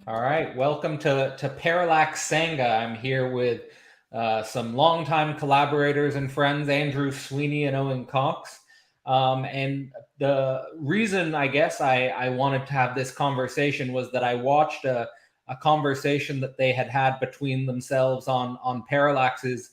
All right, welcome to Parallax Sangha. I'm here with some longtime collaborators and friends, Andrew Sweeny and Owen Cox. And the reason I guess I wanted to have this conversation was that I watched a conversation that they had between themselves on Parallax's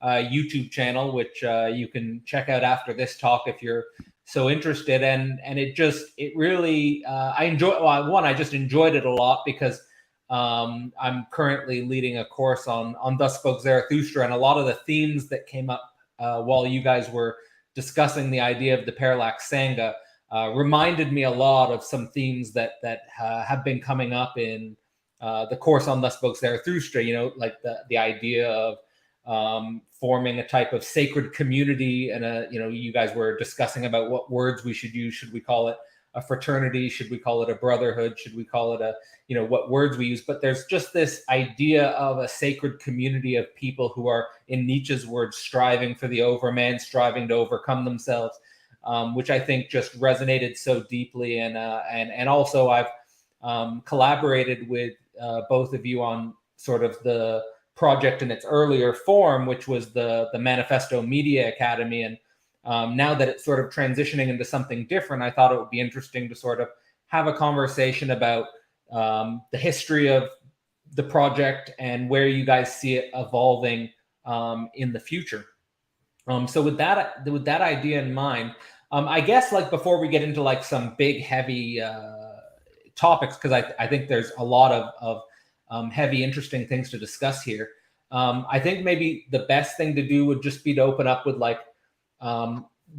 YouTube channel, which you can check out after this talk if you're so interested. And it really I just enjoyed it a lot because I'm currently leading a course on Thus Spoke Zarathustra, and a lot of the themes that came up while you guys were discussing the idea of the Parallax Sangha reminded me a lot of some themes that have been coming up in the course on Thus Spoke Zarathustra. You know, like the idea of forming a type of sacred community, and you guys were discussing about what words we should use. Should we call it a fraternity? Should we call it a brotherhood? Should we call it what words we use? But there's just this idea of a sacred community of people who are, in Nietzsche's words, striving for the overman, striving to overcome themselves, which I think just resonated so deeply. And also I've collaborated with both of you on sort of the project in its earlier form, which was the Manifesto Media Academy. And now that it's sort of transitioning into something different, I thought it would be interesting to sort of have a conversation about the history of the project and where you guys see it evolving in the future. So with that idea in mind, I guess like before we get into like some big heavy topics, because I think there's a lot of heavy, interesting things to discuss here. I think maybe the best thing to do would just be to open up with like,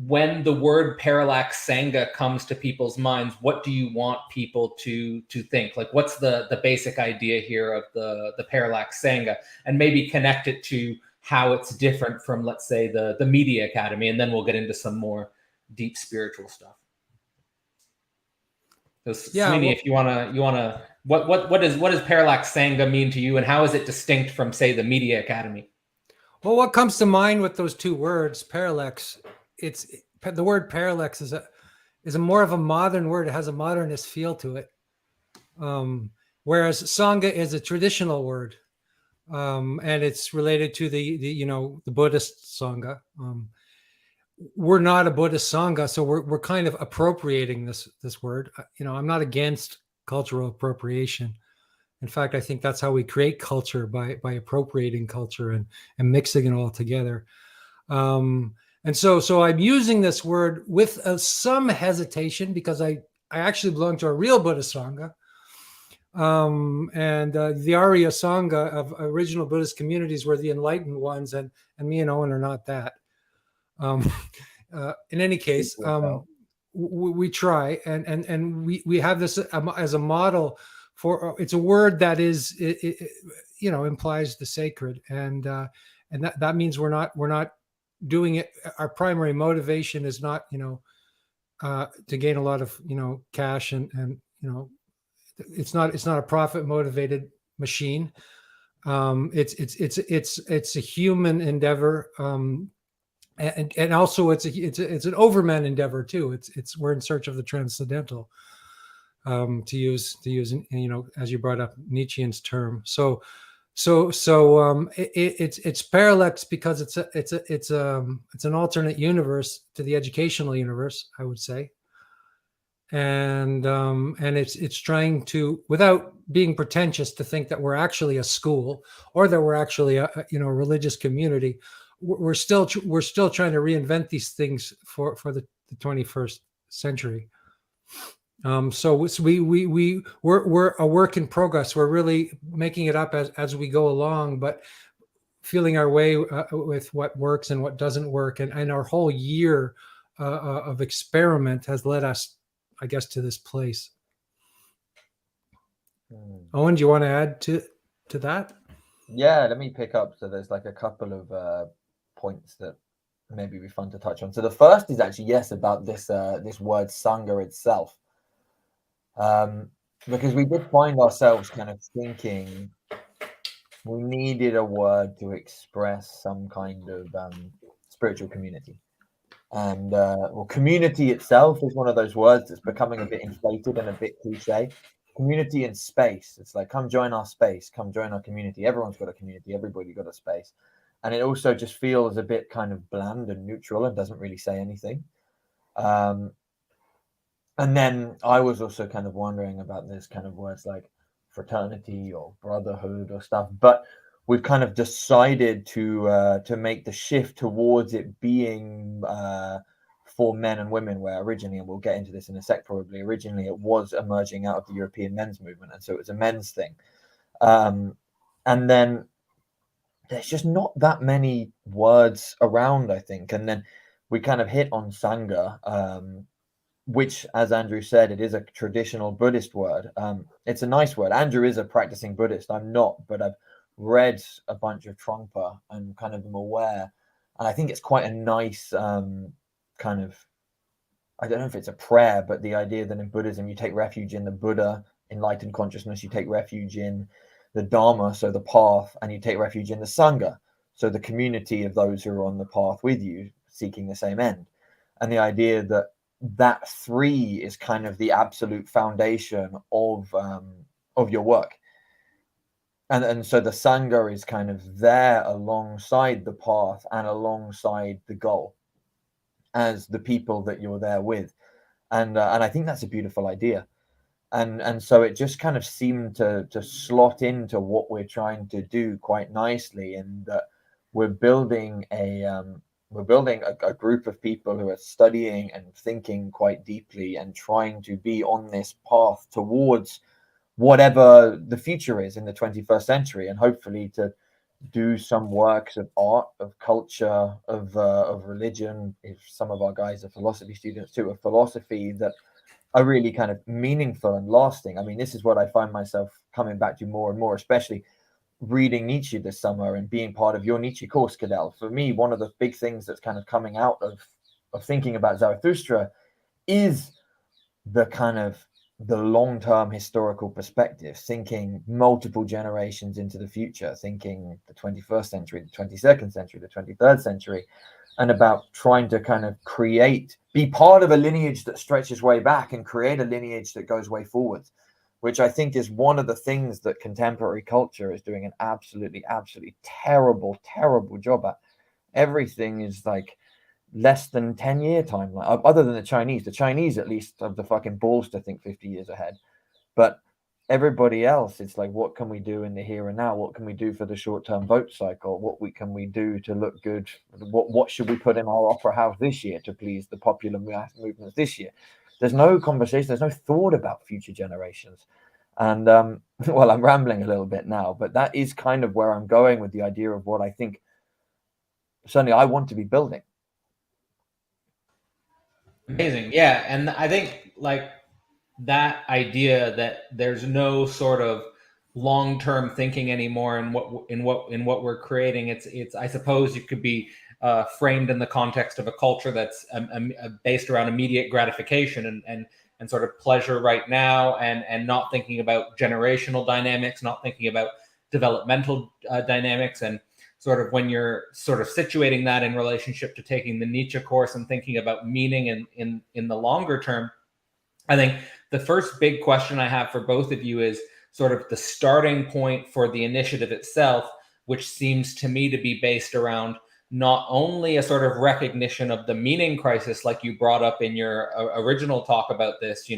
when the word Parallax Sangha comes to people's minds, what do you want people to think? Like, what's the basic idea here of the Parallax Sangha, and maybe connect it to how it's different from, let's say, the Media Academy, and then we'll get into some more deep spiritual stuff. So, Sweeny, if you wanna, what does Parallax Sangha mean to you, and how is it distinct from, say, the Media Academy? Well, what comes to mind with those two words, parallax? The word parallax is a more of a modern word. It has a modernist feel to it, whereas Sangha is a traditional word, and it's related to the Buddhist Sangha. We're not a Buddhist Sangha, so we're kind of appropriating this word. I'm not against cultural appropriation. In fact, I think that's how we create culture, by appropriating culture and mixing it all together. And so I'm using this word with some hesitation, because I actually belong to a real Buddhist Sangha. And the Arya Sangha of original Buddhist communities were the enlightened ones, and me and Owen are not that. In any case, we try, and we have this as a model for. It's a word that is, implies the sacred, and that means we're not doing it. Our primary motivation is not, to gain a lot of, cash, and it's not a profit motivated machine. It's a human endeavor. And also it's an overman endeavor too. We're in search of the transcendental, to use as you brought up Nietzschean's term. So it's parallax because it's an alternate universe to the educational universe, I would say. And it's trying to, without being pretentious, to think that we're actually a school, or that we're actually a religious community. We're still trying to reinvent these things for the 21st century. So we're a work in progress. We're really making it up as we go along, but feeling our way with what works and what doesn't work. And our whole year of experiment has led us, I guess, to this place. Owen, do you want to add to that? Yeah, let me pick up. So there's like a couple of points that maybe be fun to touch on. So the first is actually, yes, about this word Sangha itself, because we did find ourselves kind of thinking we needed a word to express some kind of spiritual community. And community itself is one of those words that's becoming a bit inflated and a bit cliche. community and space. It's like, come join our space, come join our community. Everyone's got a community, everybody got a space. And it also just feels a bit kind of bland and neutral and doesn't really say anything. And then I was also kind of wondering about this kind of words like fraternity or brotherhood or stuff, but we've kind of decided to make the shift towards it being for men and women, where originally, and we'll get into this in a sec probably, originally it was emerging out of the European men's movement, and so it was a men's thing. And then there's just not that many words around, I think. And then we kind of hit on Sangha, which, as Andrew said, it is a traditional Buddhist word. It's a nice word. Andrew is a practicing Buddhist. I'm not, but I've read a bunch of Trungpa and kind of am aware. And I think it's quite a nice kind of, I don't know if it's a prayer, but the idea that in Buddhism, you take refuge in the Buddha, enlightened consciousness, you take refuge in the Dharma, so the path, and you take refuge in the Sangha, so the community of those who are on the path with you, seeking the same end. And the idea that that three is kind of the absolute foundation of your work. And so the Sangha is kind of there alongside the path and alongside the goal as the people that you're there with. And I think that's a beautiful idea. And so it just kind of seemed to slot into what we're trying to do quite nicely, in that we're building a group of people who are studying and thinking quite deeply and trying to be on this path towards whatever the future is in the 21st century, and hopefully to do some works of art, of culture, of religion. If some of our guys are philosophy students too, of philosophy that are really kind of meaningful and lasting. I mean, this is what I find myself coming back to more and more, especially reading Nietzsche this summer and being part of your Nietzsche course, Cadell. For me, one of the big things that's kind of coming out of thinking about Zarathustra is the kind of the long-term historical perspective, thinking multiple generations into the future, thinking the 21st century, the 22nd century, the 23rd century, and about trying to kind of be part of a lineage that stretches way back and create a lineage that goes way forward, which I think is one of the things that contemporary culture is doing an absolutely terrible job at. Everything is like less than 10-year timeline, other than the Chinese at least have the fucking balls to think 50 years ahead. But everybody else, it's like, what can we do in the here and now? What can we do for the short-term vote cycle? What can we do to look good? What should we put in our opera house this year to please the popular movements this year? There's no conversation, there's no thought about future generations. And well, I'm rambling a little bit now, but that is kind of where I'm going with the idea of what I think certainly I want to be building. Amazing. Yeah. And I think like that idea that there's no sort of long-term thinking anymore in what we're creating. It's I suppose it could be framed in the context of a culture that's based around immediate gratification and sort of pleasure right now, and not thinking about generational dynamics, not thinking about developmental dynamics. And sort of when you're sort of situating that in relationship to taking the Nietzsche course and thinking about meaning in the longer term, I think the first big question I have for both of you is sort of the starting point for the initiative itself, which seems to me to be based around not only a sort of recognition of the meaning crisis, like you brought up in your original talk about this,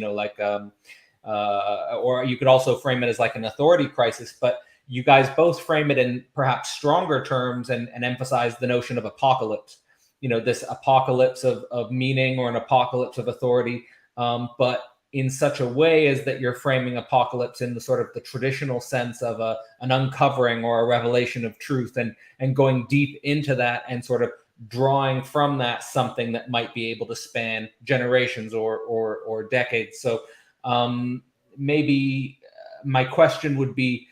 or you could also frame it as like an authority crisis, but you guys both frame it in perhaps stronger terms and emphasize the notion of apocalypse, this apocalypse of meaning, or an apocalypse of authority, but in such a way as that you're framing apocalypse in the sort of the traditional sense of an uncovering or a revelation of truth, and going deep into that and sort of drawing from that something that might be able to span generations or decades. So maybe my question would be,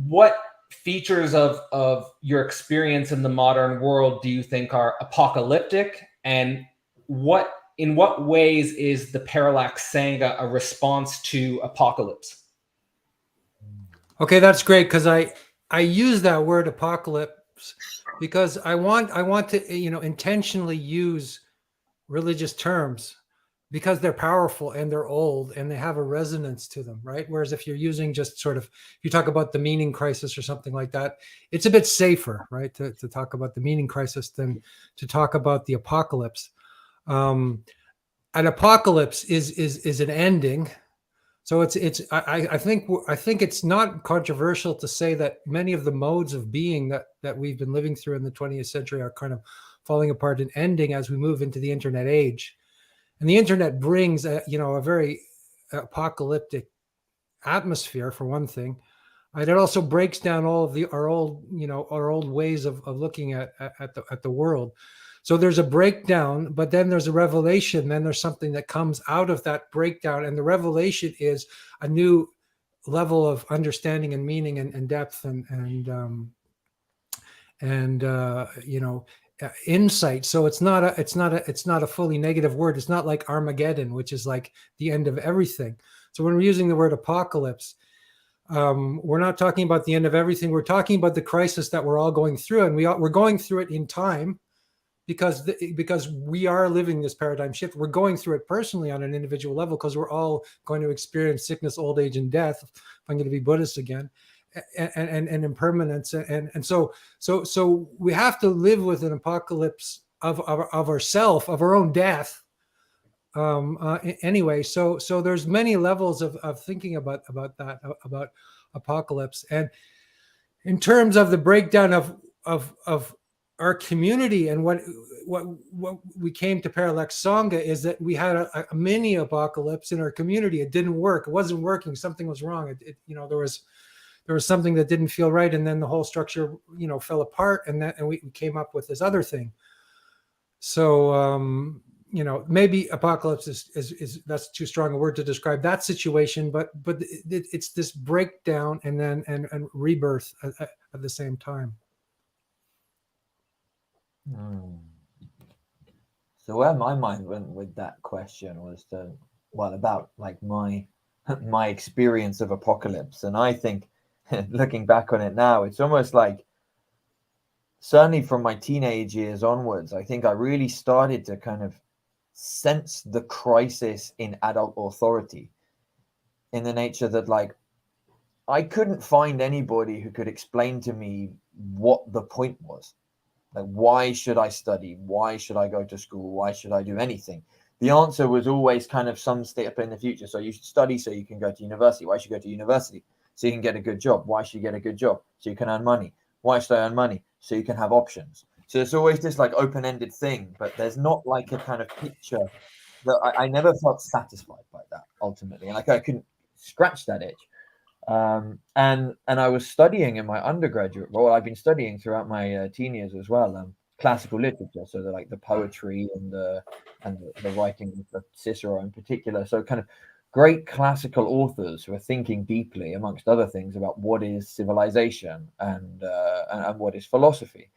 what features of your experience in the modern world do you think are apocalyptic, and in what ways is the Parallax Sangha a response to apocalypse? Okay, that's great, because I use that word apocalypse because I want to intentionally use religious terms, because they're powerful and they're old and they have a resonance to them, right? Whereas if you're using just sort of, you talk about the meaning crisis or something like that, it's a bit safer, right, to talk about the meaning crisis than to talk about the apocalypse. An apocalypse is an ending. So I think it's not controversial to say that many of the modes of being that we've been living through in the 20th century are kind of falling apart and ending as we move into the internet age. And the internet brings a very apocalyptic atmosphere, for one thing. And it also breaks down all of our old ways of looking at the world. So there's a breakdown, but then there's a revelation. Then there's something that comes out of that breakdown, and the revelation is a new level of understanding and meaning and depth and insight. So it's not a fully negative word. It's not like Armageddon, which is like the end of everything. So when we're using the word apocalypse, we're not talking about the end of everything. We're talking about the crisis that we're all going through, and we're going through it in time because we are living this paradigm shift. We're going through it personally on an individual level because we're all going to experience sickness, old age, and death. If I'm going to be Buddhist again. And impermanence, and so we have to live with an apocalypse of ourself, of our own death. Anyway, so there's many levels of thinking about that, about apocalypse, and in terms of the breakdown of our community and what we came to Parallax Sangha is that we had a mini apocalypse in our community. It didn't work. It wasn't working. Something was wrong. There was something that didn't feel right, and then the whole structure, fell apart, and we came up with this other thing. So, maybe apocalypse is that's too strong a word to describe that situation, but it's this breakdown and then and rebirth at the same time. So where my mind went with that question was about like my experience of apocalypse, and I think, looking back on it now, it's almost like, certainly from my teenage years onwards, I think I really started to kind of sense the crisis in adult authority, in the nature that, like, I couldn't find anybody who could explain to me what the point was. Like, why should I study? Why should I go to school? Why should I do anything? The answer was always kind of some step in the future. So you should study so you can go to university. Why should you go to university? So you can get a good job. Why should you get a good job? So you can earn money. Why should I earn money? So you can have options. So it's always this like open-ended thing, but there's not like a kind of picture that I never felt satisfied by that ultimately. And like I couldn't scratch that itch. And I was studying in my undergraduate role. I've been studying throughout my teen years as well, classical literature. So like the poetry and the writing of Cicero in particular. So kind of great classical authors who are thinking deeply, amongst other things, about what is civilization and what is philosophy,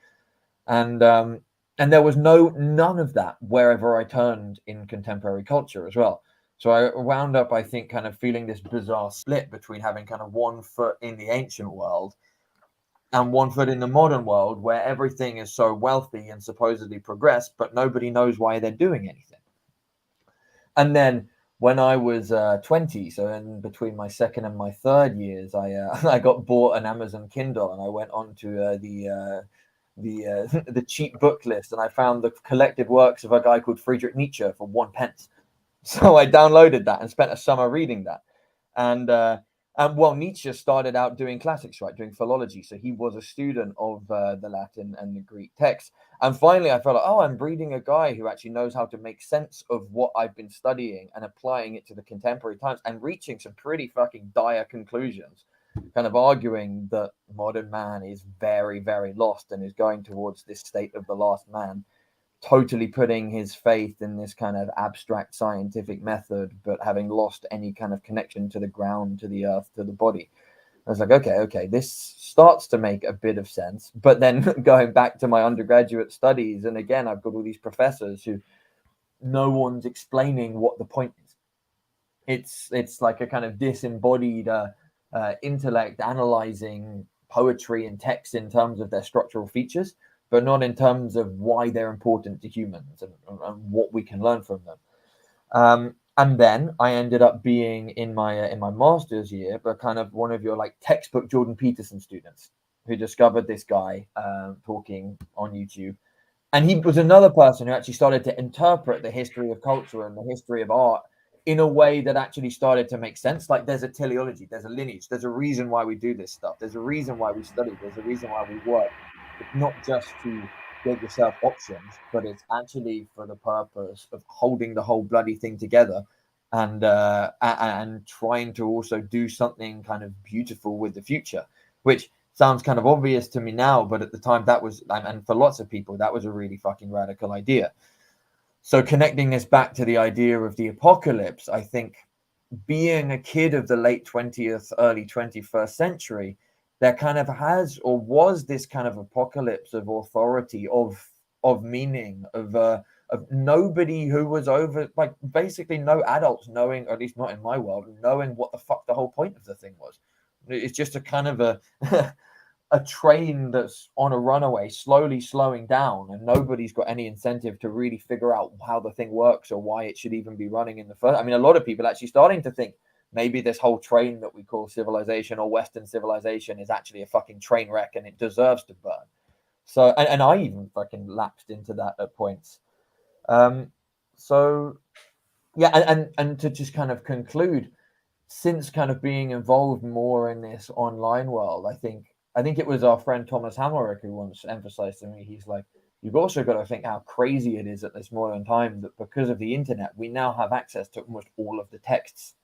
and there was none of that wherever I turned in contemporary culture as well. So I wound up, I think, kind of feeling this bizarre split between having kind of one foot in the ancient world and one foot in the modern world, where everything is so wealthy and supposedly progressed, but nobody knows why they're doing anything. And then when I was 20, so in between my second and my third years, I got bought an Amazon Kindle, and I went on to the cheap book list, and I found the collected works of a guy called Friedrich Nietzsche for 1 pence. So I downloaded that and spent a summer reading that. And Nietzsche started out doing classics, right, doing philology. So he was a student of the Latin and the Greek texts. And finally, I felt like, I'm reading a guy who actually knows how to make sense of what I've been studying and applying it to the contemporary times and reaching some pretty fucking dire conclusions, kind of arguing that modern man is very, very lost and is going towards this state of the last man, totally putting his faith in this kind of abstract scientific method, but having lost any kind of connection to the ground, to the earth, to the body. I was like, okay, this starts to make a bit of sense. But then going back to my undergraduate studies, and again, I've got all these professors who no one's explaining what the point is. It's like a kind of disembodied intellect analyzing poetry and text in terms of their structural features, but not in terms of why they're important to humans and what we can learn from them. And then I ended up being in my master's year, but kind of one of your like textbook Jordan Peterson students who discovered this guy talking on YouTube. And he was another person who actually started to interpret the history of culture and the history of art in a way that actually started to make sense. Like there's a teleology, there's a lineage, there's a reason why we do this stuff. There's a reason why we study. There's a reason why we work. It's not just to get yourself options, but it's actually for the purpose of holding the whole bloody thing together and trying to also do something kind of beautiful with the future, which sounds kind of obvious to me now, but at the time that was, and for lots of people, that was a really fucking radical idea. So connecting this back to the idea of the apocalypse, I think being a kid of the late 20th, early 21st century, there kind of has or was this kind of apocalypse of authority, of meaning, of nobody who was over, like basically no adults knowing, or at least not in my world, knowing what the fuck the whole point of the thing was. It's just a kind of a train that's on a runaway, slowly slowing down, and nobody's got any incentive to really figure out how the thing works or why it should even be running in the first. I mean, a lot of people actually starting to think maybe this whole train that we call civilization or Western civilization is actually a fucking train wreck and it deserves to burn. So, and I even fucking lapsed into that at points. So, yeah, and to just kind of conclude, since kind of being involved more in this online world, I think it was our friend Thomas Hammerich who once emphasized to me, he's like, you've also got to think how crazy it is at this modern time that because of the internet, we now have access to almost all of the texts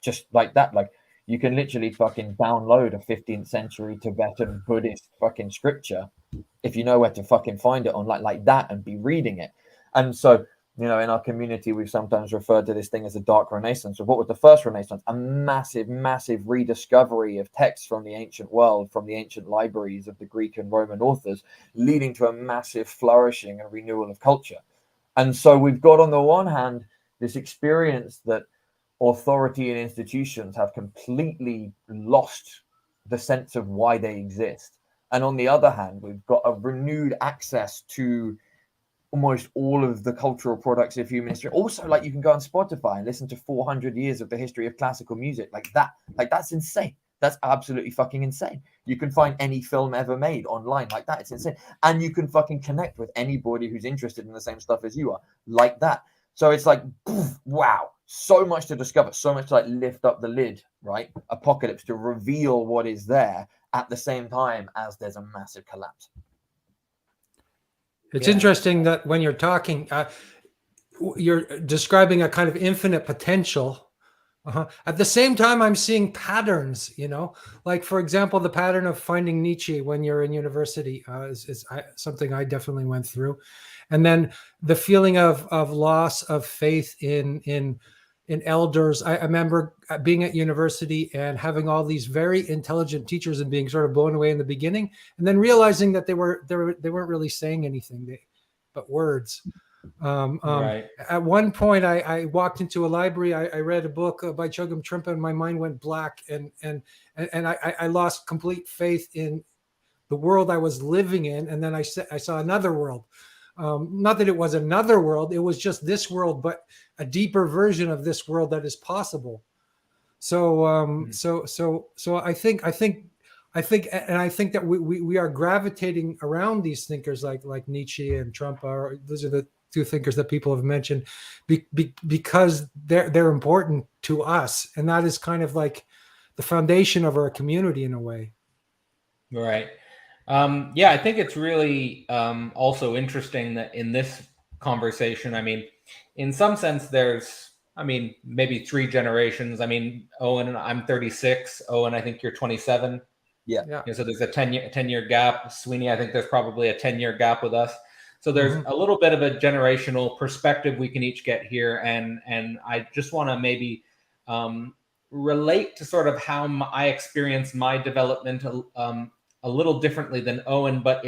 just like that. Like you can literally fucking download a 15th century Tibetan Buddhist fucking scripture if you know where to fucking find it on like that and be reading it. And so, you know, in our community, we've sometimes referred to this thing as the Dark Renaissance. So what was the first Renaissance? A massive, massive rediscovery of texts from the ancient world, from the ancient libraries of the Greek and Roman authors, leading to a massive flourishing and renewal of culture. And so we've got, on the one hand, this experience that authority and institutions have completely lost the sense of why they exist. And on the other hand, we've got a renewed access to almost all of the cultural products of human history. Also, like you can go on Spotify and listen to 400 years of the history of classical music like that. Like that's insane. That's absolutely fucking insane. You can find any film ever made online like that. It's insane. And you can fucking connect with anybody who's interested in the same stuff as you are like that. So it's like, poof, wow, so much to discover, so much to like lift up the lid, right? Apocalypse to reveal what is there at the same time as there's a massive collapse. It's interesting that when you're talking, you're describing a kind of infinite potential. At the same time, I'm seeing patterns, you know, like, for example, the pattern of finding Nietzsche when you're in university is something I definitely went through. And then the feeling of loss of faith in elders. I remember being at university and having all these very intelligent teachers and being sort of blown away in the beginning, and then realizing that they weren't really saying anything but words. Right. At one point, I walked into a library. I read a book by Chogyam Trungpa, and my mind went black, and I lost complete faith in the world I was living in. And then I saw another world. Not that it was another world; it was just this world, but a deeper version of this world that is possible. So, so I think that we are gravitating around these thinkers like Nietzsche and Trungpa. Those are the two thinkers that people have mentioned, because they're important to us, and that is kind of like the foundation of our community in a way. Right. Yeah, I think it's really also interesting that in this conversation, I mean, in some sense, there's, I mean, maybe 3 generations. I mean, Owen, I'm 36. Owen, I think you're 27. Yeah. So there's a 10-year gap. Sweeny, I think there's probably a 10-year gap with us. So there's a little bit of a generational perspective we can each get here. And I just want to maybe relate to sort of how I experienced my development a little differently than Owen, but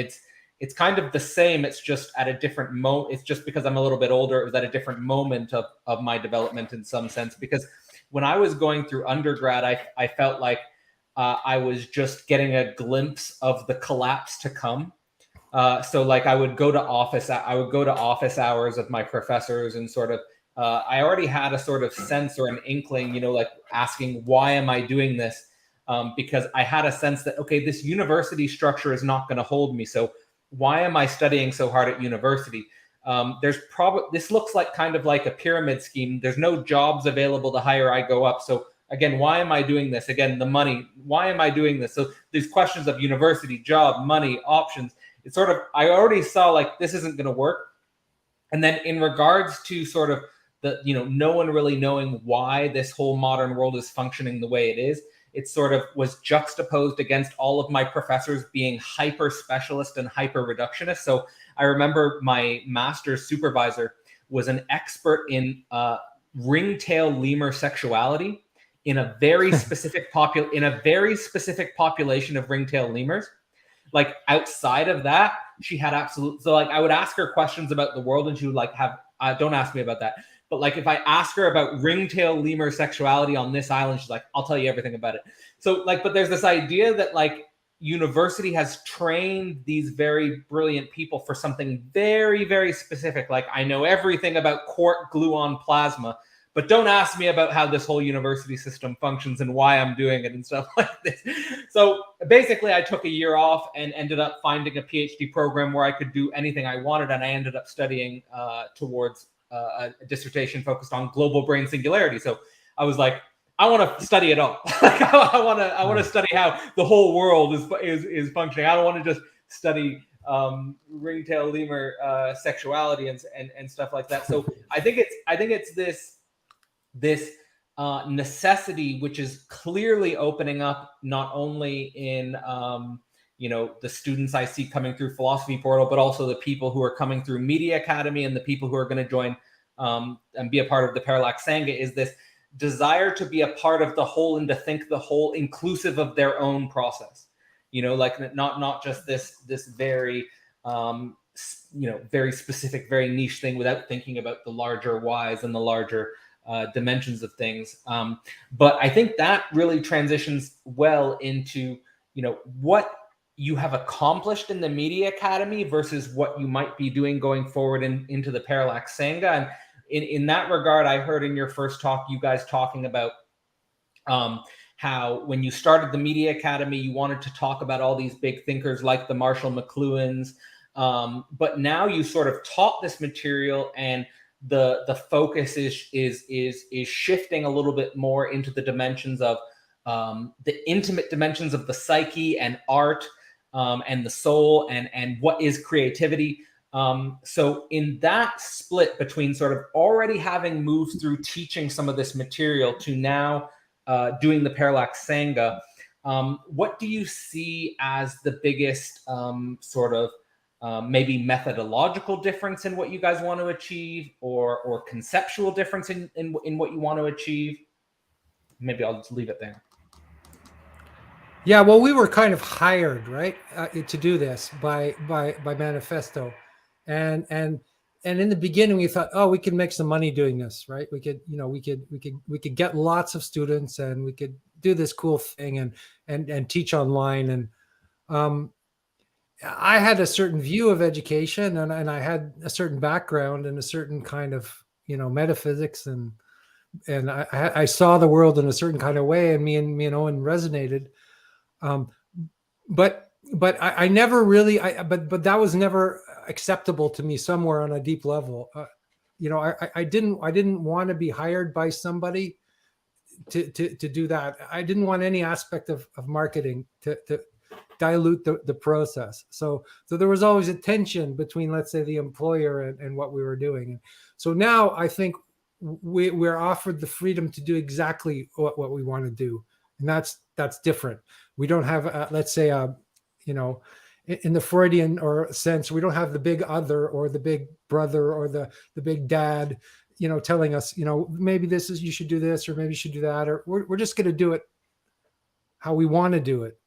it's kind of the same. It's just at a different moment. It's just because I'm a little bit older. It was at a different moment of my development in some sense, because when I was going through undergrad, I felt like I was just getting a glimpse of the collapse to come. So like I would go to office hours with my professors and sort of I already had a sort of sense or an inkling, like asking, why am I doing this? Because I had a sense that, okay, this university structure is not going to hold me. So why am I studying so hard at university? This looks like kind of like a pyramid scheme. There's no jobs available the higher I go up. So again, why am I doing this? Again, the money, why am I doing this? So these questions of university, job, money, options, it's sort of, I already saw like, this isn't going to work. And then in regards to sort of the, no one really knowing why this whole modern world is functioning the way it is, it sort of was juxtaposed against all of my professors being hyper specialist and hyper reductionist. So I remember my master's supervisor was an expert in ringtail lemur sexuality in a very specific population of ringtail lemurs. Like outside of that, she had so like I would ask her questions about the world and she would like don't ask me about that. But like if I ask her about ringtail lemur sexuality on this island, she's like, I'll tell you everything about it. So like, but there's this idea that like university has trained these very brilliant people for something very, very specific. Like I know everything about quark gluon plasma, but don't ask me about how this whole university system functions and why I'm doing it and stuff like this. So basically I took a year off and ended up finding a PhD program where I could do anything I wanted. And I ended up studying towards a dissertation focused on global brain singularity. So I was like, I want to study it all. Like, I want to study how the whole world is functioning. I don't want to just study ringtail lemur sexuality and stuff like that. So I think it's this necessity, which is clearly opening up not only in the students I see coming through Philosophy Portal, but also the people who are coming through Media Academy and the people who are going to join and be a part of the Parallax Sangha, is this desire to be a part of the whole and to think the whole inclusive of their own process. Like not just this very very specific, very niche thing without thinking about the larger whys and the larger dimensions of things. But I think that really transitions well into what you have accomplished in the Media Academy versus what you might be doing going forward into the Parallax Sangha. And in that regard, I heard in your first talk, you guys talking about how when you started the Media Academy, you wanted to talk about all these big thinkers like the Marshall McLuhans. But now you sort of taught this material and the focus is shifting a little bit more into the dimensions of the intimate dimensions of the psyche and art and the soul and what is creativity. So in that split between sort of already having moved through teaching some of this material to now doing the Parallax Sangha, what do you see as the biggest sort of maybe methodological difference in what you guys want to achieve, or conceptual difference in what you want to achieve? Maybe I'll just leave it there. Yeah, well, we were kind of hired, right, to do this by Manifesto, and in the beginning we thought, oh, we can make some money doing this, right? We could get lots of students and we could do this cool thing and teach online. And I had a certain view of education, and I had a certain background and a certain kind of metaphysics, and I saw the world in a certain kind of way, and me and Owen resonated. But I never really, but that was never acceptable to me somewhere on a deep level. I didn't want to be hired by somebody to do that. I didn't want any aspect of marketing to dilute the process. So there was always a tension between, let's say, the employer and what we were doing. And so now I think we're offered the freedom to do exactly what we want to do. And that's different. We don't have, let's say, in the Freudian or sense, we don't have the big other or the big brother or the big dad, telling us, maybe you should do this, or maybe you should do that, or we're just going to do it how we want to do it.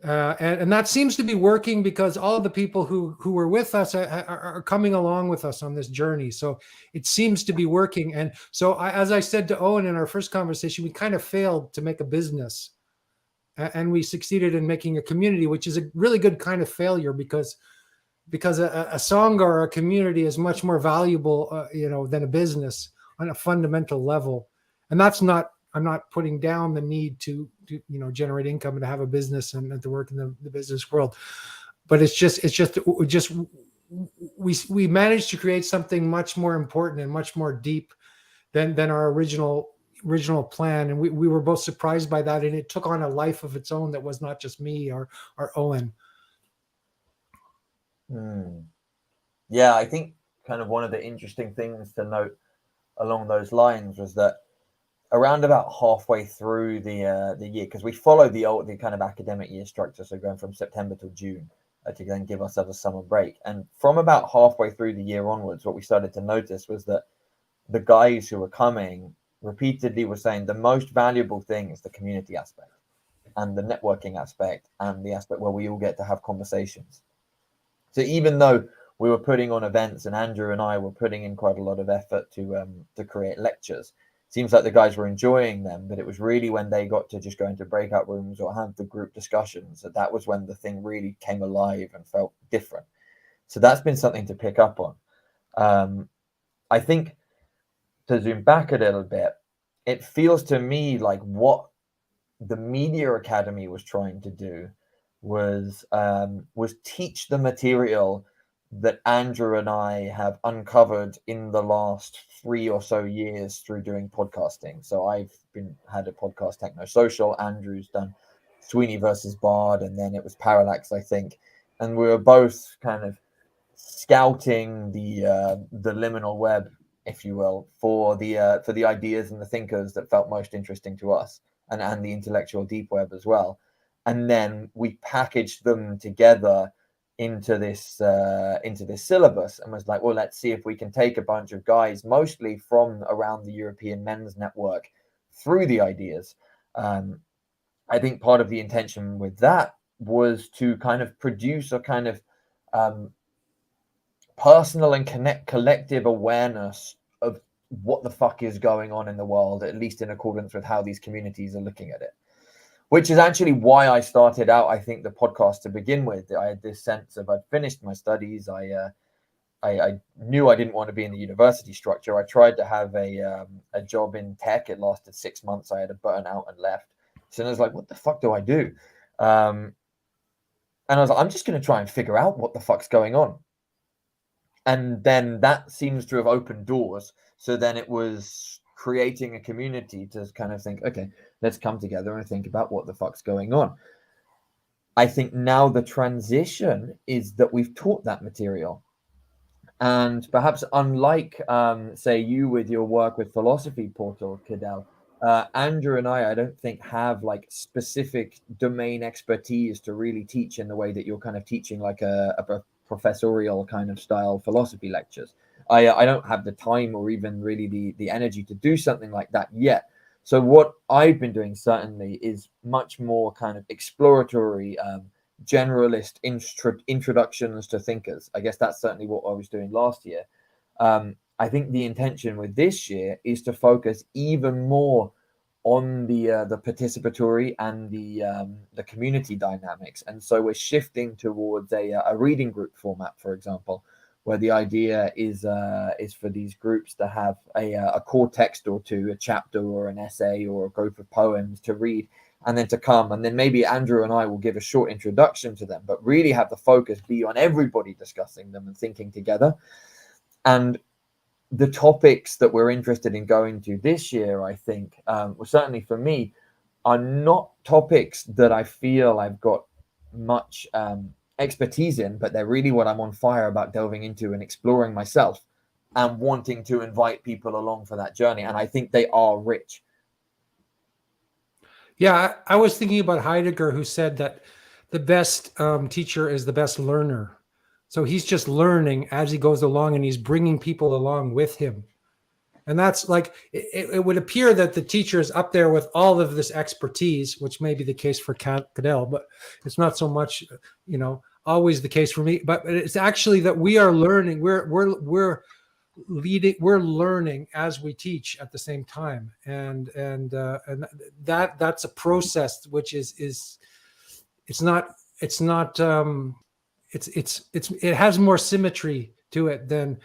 And that seems to be working because all of the people who were with us are coming along with us on this journey. So it seems to be working. And so as I said to Owen in our first conversation, we kind of failed to make a business, and we succeeded in making a community, which is a really good kind of failure because a Sangha or a community is much more valuable, than a business. on a fundamental level. And that's not, I'm not putting down the need to generate income and to have a business and to work in the business world. But it's just we managed to create something much more important and much more deep than our original plan. And we were both surprised by that. And it took on a life of its own that was not just me or Owen. Yeah, I think kind of one of the interesting things to note along those lines was that around about halfway through the year, because we follow the kind of academic year structure, so going from September till June, to then give ourselves a summer break. And from about halfway through the year onwards, what we started to notice was that the guys who were coming repeatedly were saying the most valuable thing is the community aspect and the networking aspect and the aspect where we all get to have conversations. So even though we were putting on events and Andrew and I were putting in quite a lot of effort to create lectures, seems like the guys were enjoying them, but it was really when they got to just go into breakout rooms or have the group discussions that was when the thing really came alive and felt different. So that's been something to pick up on. I think to zoom back a little bit, it feels to me like what the Media Academy was trying to do was teach the material that Andrew and I have uncovered in the last 3 or so years through doing podcasting. So I've had a podcast, Techno Social. Andrew's done Sweeny versus Bard, and then it was Parallax, I think. And we were both kind of scouting the liminal web, if you will, for the ideas and the thinkers that felt most interesting to us, and the intellectual deep web as well. And then we packaged them together into this syllabus and was like, well, let's see if we can take a bunch of guys, mostly from around the European Men's Network, through the ideas. I think part of the intention with that was to kind of produce a kind of personal and collective awareness of what the fuck is going on in the world, at least in accordance with how these communities are looking at it. Which is actually why I started out, I think, the podcast to begin with. I had this sense of I'd finished my studies. I knew I didn't want to be in the university structure. I tried to have a job in tech. It lasted 6 months. I had a burnout and left. So I was like, what the fuck do I do? And I was like, I'm just going to try and figure out what the fuck's going on. And then that seems to have opened doors. So then it was creating a community to kind of think, okay, let's come together and think about what the fuck's going on. I think now the transition is that we've taught that material. And perhaps unlike, say, you with your work with Philosophy Portal, Cadell, Andrew and I don't think have like specific domain expertise to really teach in the way that you're kind of teaching like a professorial kind of style philosophy lectures. I don't have the time or even really the energy to do something like that yet. So what I've been doing certainly is much more kind of exploratory, generalist introductions to thinkers. I guess that's certainly what I was doing last year. I think the intention with this year is to focus even more on the participatory and the community dynamics. And so we're shifting towards a reading group format, for example, where the idea is for these groups to have a core text or two, a chapter or an essay or a group of poems to read, and then to come. And then maybe Andrew and I will give a short introduction to them, but really have the focus be on everybody discussing them and thinking together. And the topics that we're interested in going to this year, I think, well, certainly for me, are not topics that I feel I've got much expertise in, but they're really what I'm on fire about delving into and exploring myself and wanting to invite people along for that journey. And I think they are rich. Yeah, I was thinking about Heidegger, who said that the best teacher is the best learner. So he's just learning as he goes along, and he's bringing people along with him. And that's like, it would appear that the teacher is up there with all of this expertise, which may be the case for Cadell, but it's not so much, always the case for me. But it's actually that we are learning. We're leading. We're learning as we teach at the same time, and that's a process which it has more symmetry to it than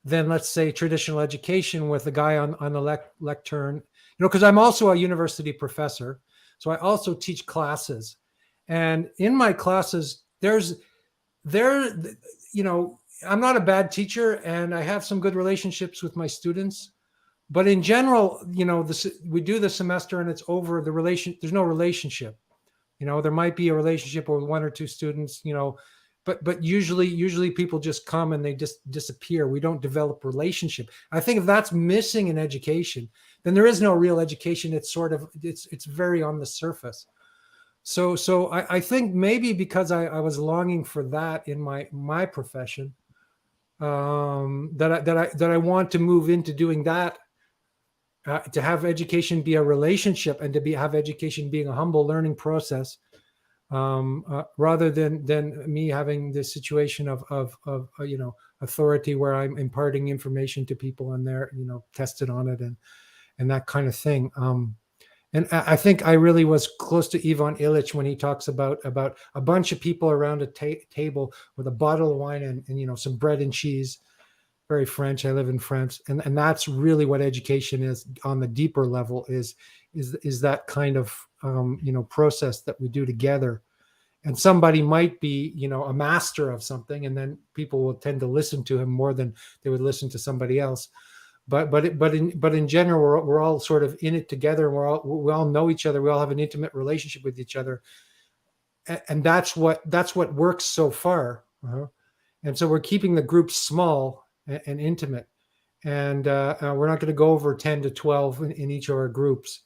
than, let's say, traditional education with a guy on the lectern. Because I'm also a university professor, so I also teach classes, and in my classes, I'm not a bad teacher, and I have some good relationships with my students. But in general, we do the semester and it's over. There's no relationship. There might be a relationship with one or two students, but usually people just come and they just disappear. We don't develop relationship. I think if that's missing in education, then there is no real education. It's it's very on the surface. So I think maybe because I was longing for that in my profession, that I want to move into doing that, to have education be a relationship and to have education being a humble learning process, rather than me having this situation of authority where I'm imparting information to people and they're tested on it and that kind of thing. And I think I really was close to Ivan Illich when he talks about a bunch of people around a table with a bottle of wine and some bread and cheese. Very French. I live in France, and that's really what education is on the deeper level. Is that kind of process that we do together. And somebody might be a master of something, and then people will tend to listen to him more than they would listen to somebody else. But in general, we're all sort of in it together. We all know each other. We all have an intimate relationship with each other, and that's what works so far. And so we're keeping the group small and intimate, and we're not going to go over 10 to 12 in each of our groups,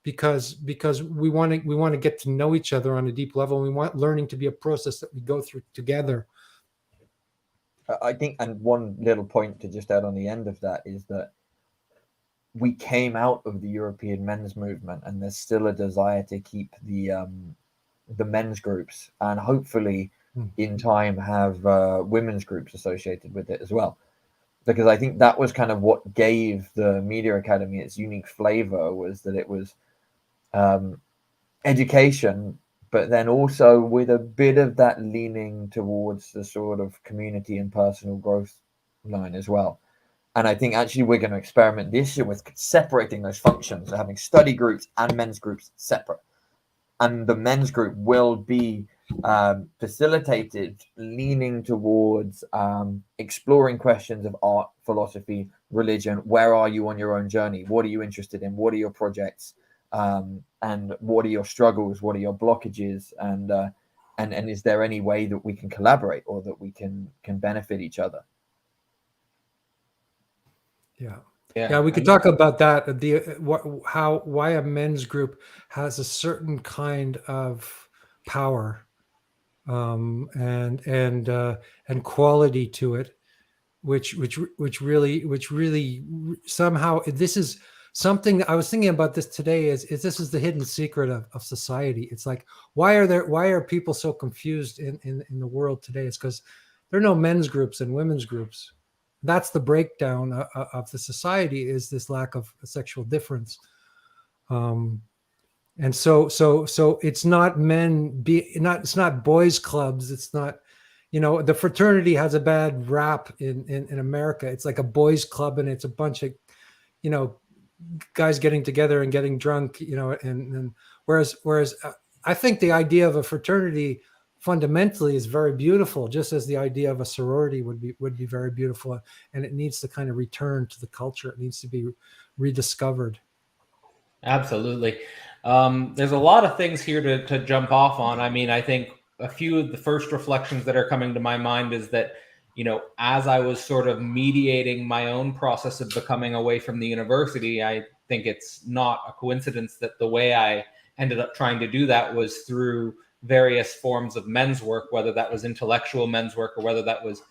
because we want to get to know each other on a deep level. And we want learning to be a process that we go through together. I think, and one little point to just add on the end of that is that we came out of the European men's movement, and there's still a desire to keep the men's groups, and hopefully in time have women's groups associated with it as well. Because I think that was kind of what gave the Media Academy its unique flavor, was that it was education, but then also with a bit of that leaning towards the sort of community and personal growth line as well. And I think actually we're going to experiment this year with separating those functions, so having study groups and men's groups separate. And the men's group will be facilitated leaning towards exploring questions of art, philosophy, religion. Where are you on your own journey? What are you interested in? What are your projects? And what are your struggles? What are your blockages? And is there any way that we can collaborate or that we can benefit each other? Yeah, we could talk about that. Why a men's group has a certain kind of power, and quality to it, which really somehow, this is something that I was thinking about this today. Is this is the hidden secret of society. It's like, why are people so confused in the world today? It's because there are no men's groups and women's groups. That's the breakdown of the society, is this lack of sexual difference. And so it's not it's not boys clubs. It's not, the fraternity has a bad rap in America. It's like a boys club, and it's a bunch of, guys getting together and getting drunk, and whereas I think the idea of a fraternity fundamentally is very beautiful, just as the idea of a sorority would be very beautiful, and it needs to kind of return to the culture. It needs to be rediscovered. Absolutely. There's a lot of things here to jump off on. I mean, I think a few of the first reflections that are coming to my mind is that, as I was sort of mediating my own process of becoming away from the university, I think it's not a coincidence that the way I ended up trying to do that was through various forms of men's work, whether that was intellectual men's work or whether that was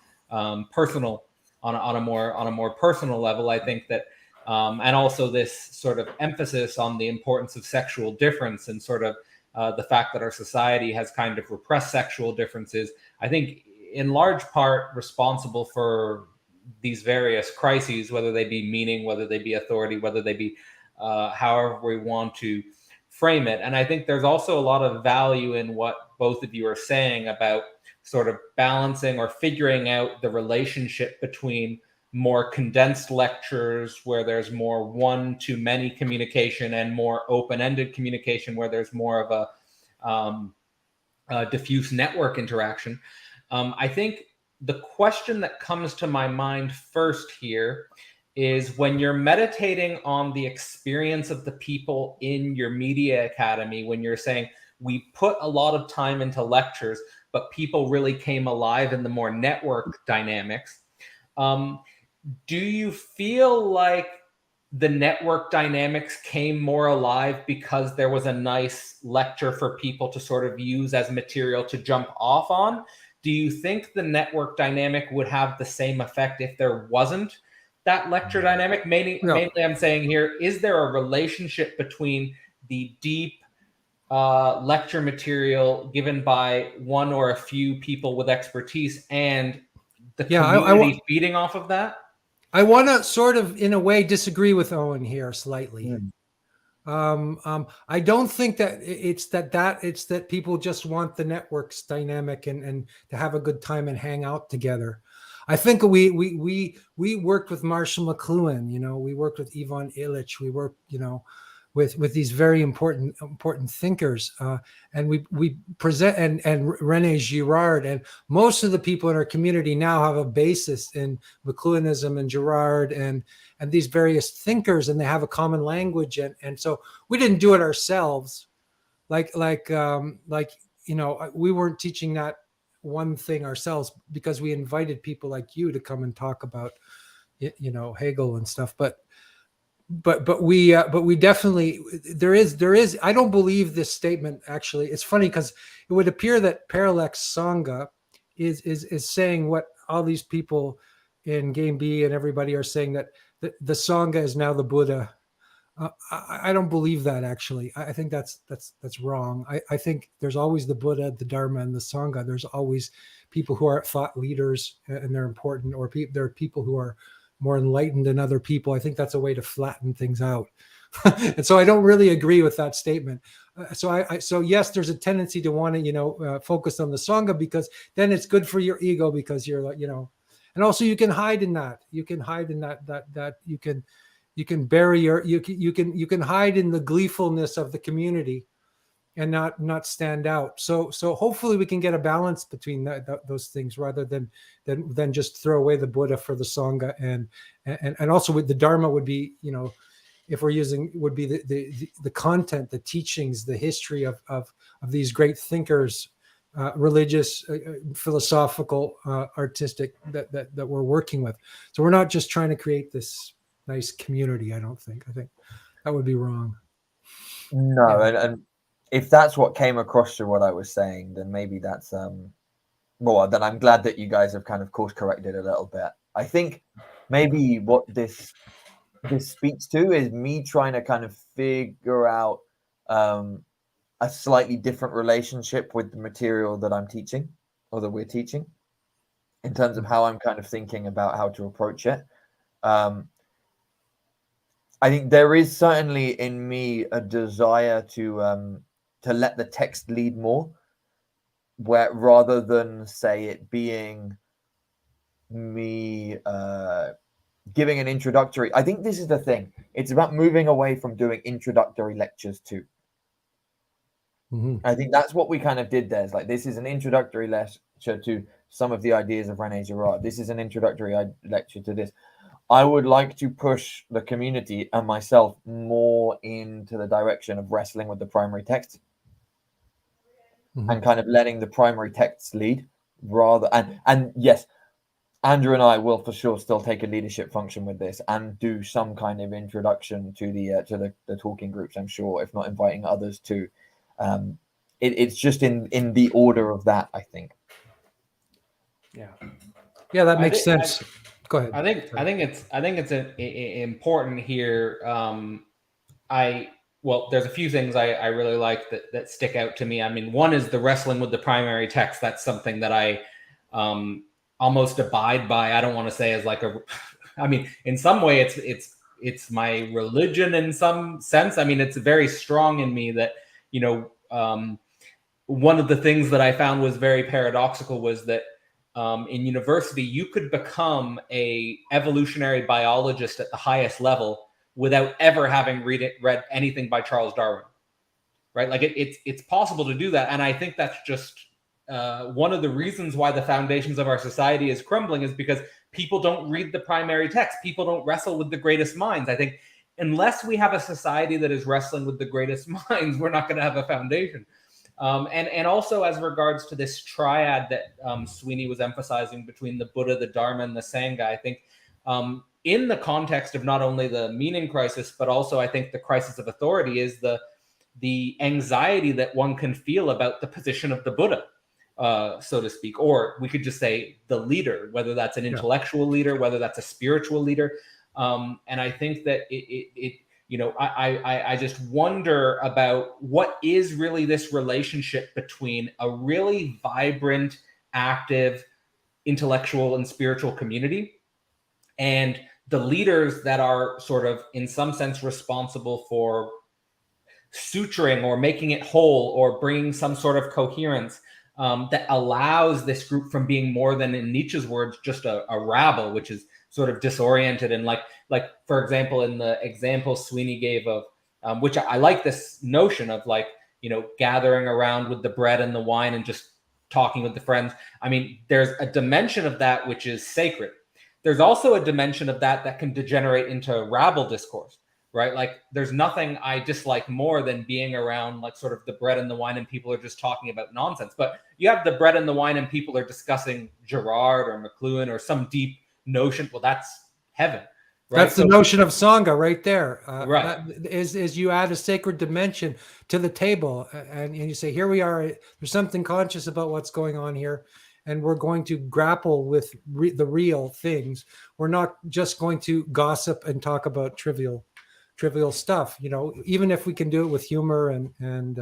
personal on a more personal level. I think that and also this sort of emphasis on the importance of sexual difference and sort of the fact that our society has kind of repressed sexual differences, I think in large part responsible for these various crises, whether they be meaning, whether they be authority, whether they be however we want to frame it. And I think there's also a lot of value in what both of you are saying about sort of balancing or figuring out the relationship between more condensed lectures where there's more one-to-many communication and more open-ended communication where there's more of a diffuse network interaction. I think the question that comes to my mind first here is, when you're meditating on the experience of the people in your media academy, when you're saying we put a lot of time into lectures, but people really came alive in the more network dynamics. Do you feel like the network dynamics came more alive because there was a nice lecture for people to sort of use as material to jump off on? Do you think the network dynamic would have the same effect if there wasn't that lecture dynamic? Mainly I'm saying here, is there a relationship between the deep lecture material given by one or a few people with expertise and the community feeding off of that? I want to sort of, in a way, disagree with Owen here slightly. I don't think that it's that people just want the networks dynamic and to have a good time and hang out together. I think we worked with Marshall McLuhan, we worked with Ivan Illich, we worked, with these very important thinkers, and we present and René Girard, and most of the people in our community now have a basis in McLuhanism and Girard and these various thinkers, and they have a common language, and so we didn't do it ourselves, like we weren't teaching that one thing ourselves because we invited people like you to come and talk about Hegel and stuff, but we definitely, there is I don't believe this statement. Actually, it's funny because it would appear that Parallax Sangha is saying what all these people in Game B and everybody are saying, that the Sangha is now the Buddha. I don't believe that, actually. I think that's wrong. I think there's always the Buddha, the Dharma, and the Sangha. There's always people who are thought leaders and they're important, or there are people who are more enlightened than other people. I think that's a way to flatten things out. And so I don't really agree with that statement. So yes, there's a tendency to want to, focus on the Sangha, because then it's good for your ego, because you're like, and also you can hide in that. You can hide in that you can bury you can hide in the gleefulness of the community and not stand out. So hopefully we can get a balance between those things, rather than just throw away the Buddha for the Sangha, and also with the Dharma would be, if we're using, would be the content, the teachings, the history of these great thinkers, religious, philosophical, artistic, that we're working with. So we're not just trying to create this nice community. I think that would be wrong. No, and if that's what came across through what I was saying, then maybe that's well, then I'm glad that you guys have kind of course corrected a little bit. I think maybe what this speaks to is me trying to kind of figure out a slightly different relationship with the material that I'm teaching, or that we're teaching, in terms of how I'm kind of thinking about how to approach it. I think there is certainly in me a desire to let the text lead more, where rather than say it being me giving an introductory. I think this is the thing. It's about moving away from doing introductory lectures too. I think that's what we kind of did there. It's like, this is an introductory lecture to some of the ideas of René Girard. This is an introductory lecture to this. I would like to push the community and myself more into the direction of wrestling with the primary text, and kind of letting the primary texts lead, rather. And yes, Andrew and I will for sure still take a leadership function with this and do some kind of introduction to the talking groups, I'm sure, if not inviting others too. It's just in the order of that, I think. Yeah, that makes sense. Go ahead. I think it's important here. There's a few things I really like that stick out to me. I mean, one is the wrestling with the primary text. That's something that I almost abide by. I don't want to say as like in some way it's my religion in some sense. I mean, it's very strong in me that, one of the things that I found was very paradoxical was that in university, you could become a evolutionary biologist at the highest level without ever having read anything by Charles Darwin, right? Like it's possible to do that. And I think that's just one of the reasons why the foundations of our society is crumbling, is because people don't read the primary text. People don't wrestle with the greatest minds. I think unless we have a society that is wrestling with the greatest minds, we're not going to have a foundation. And also as regards to this triad that Sweeny was emphasizing between the Buddha, the Dharma, and the Sangha, I think in the context of not only the meaning crisis, but also I think the crisis of authority is the anxiety that one can feel about the position of the Buddha, so to speak, or we could just say the leader, whether that's an intellectual leader, whether that's a spiritual leader. And I think that I just wonder about what is really this relationship between a really vibrant, active, intellectual and spiritual community and the leaders that are sort of in some sense responsible for sutring or making it whole or bringing some sort of coherence that allows this group from being more than, in Nietzsche's words, just a rabble, which is sort of disoriented. And like for example, in the example Sweeny gave of which I like this notion of, like, gathering around with the bread and the wine and just talking with the friends. I mean, there's a dimension of that which is sacred. There's also a dimension of that can degenerate into rabble discourse, right? Like there's nothing I dislike more than being around like sort of the bread and the wine and people are just talking about nonsense. But you have the bread and the wine and people are discussing Girard or McLuhan or some deep notion. Well, that's heaven. Right? That's the notion of Sangha right there. Right. Is you add a sacred dimension to the table and you say, here we are, there's something conscious about what's going on here. And we're going to grapple with the real things. We're not just going to gossip and talk about trivial stuff, even if we can do it with humor and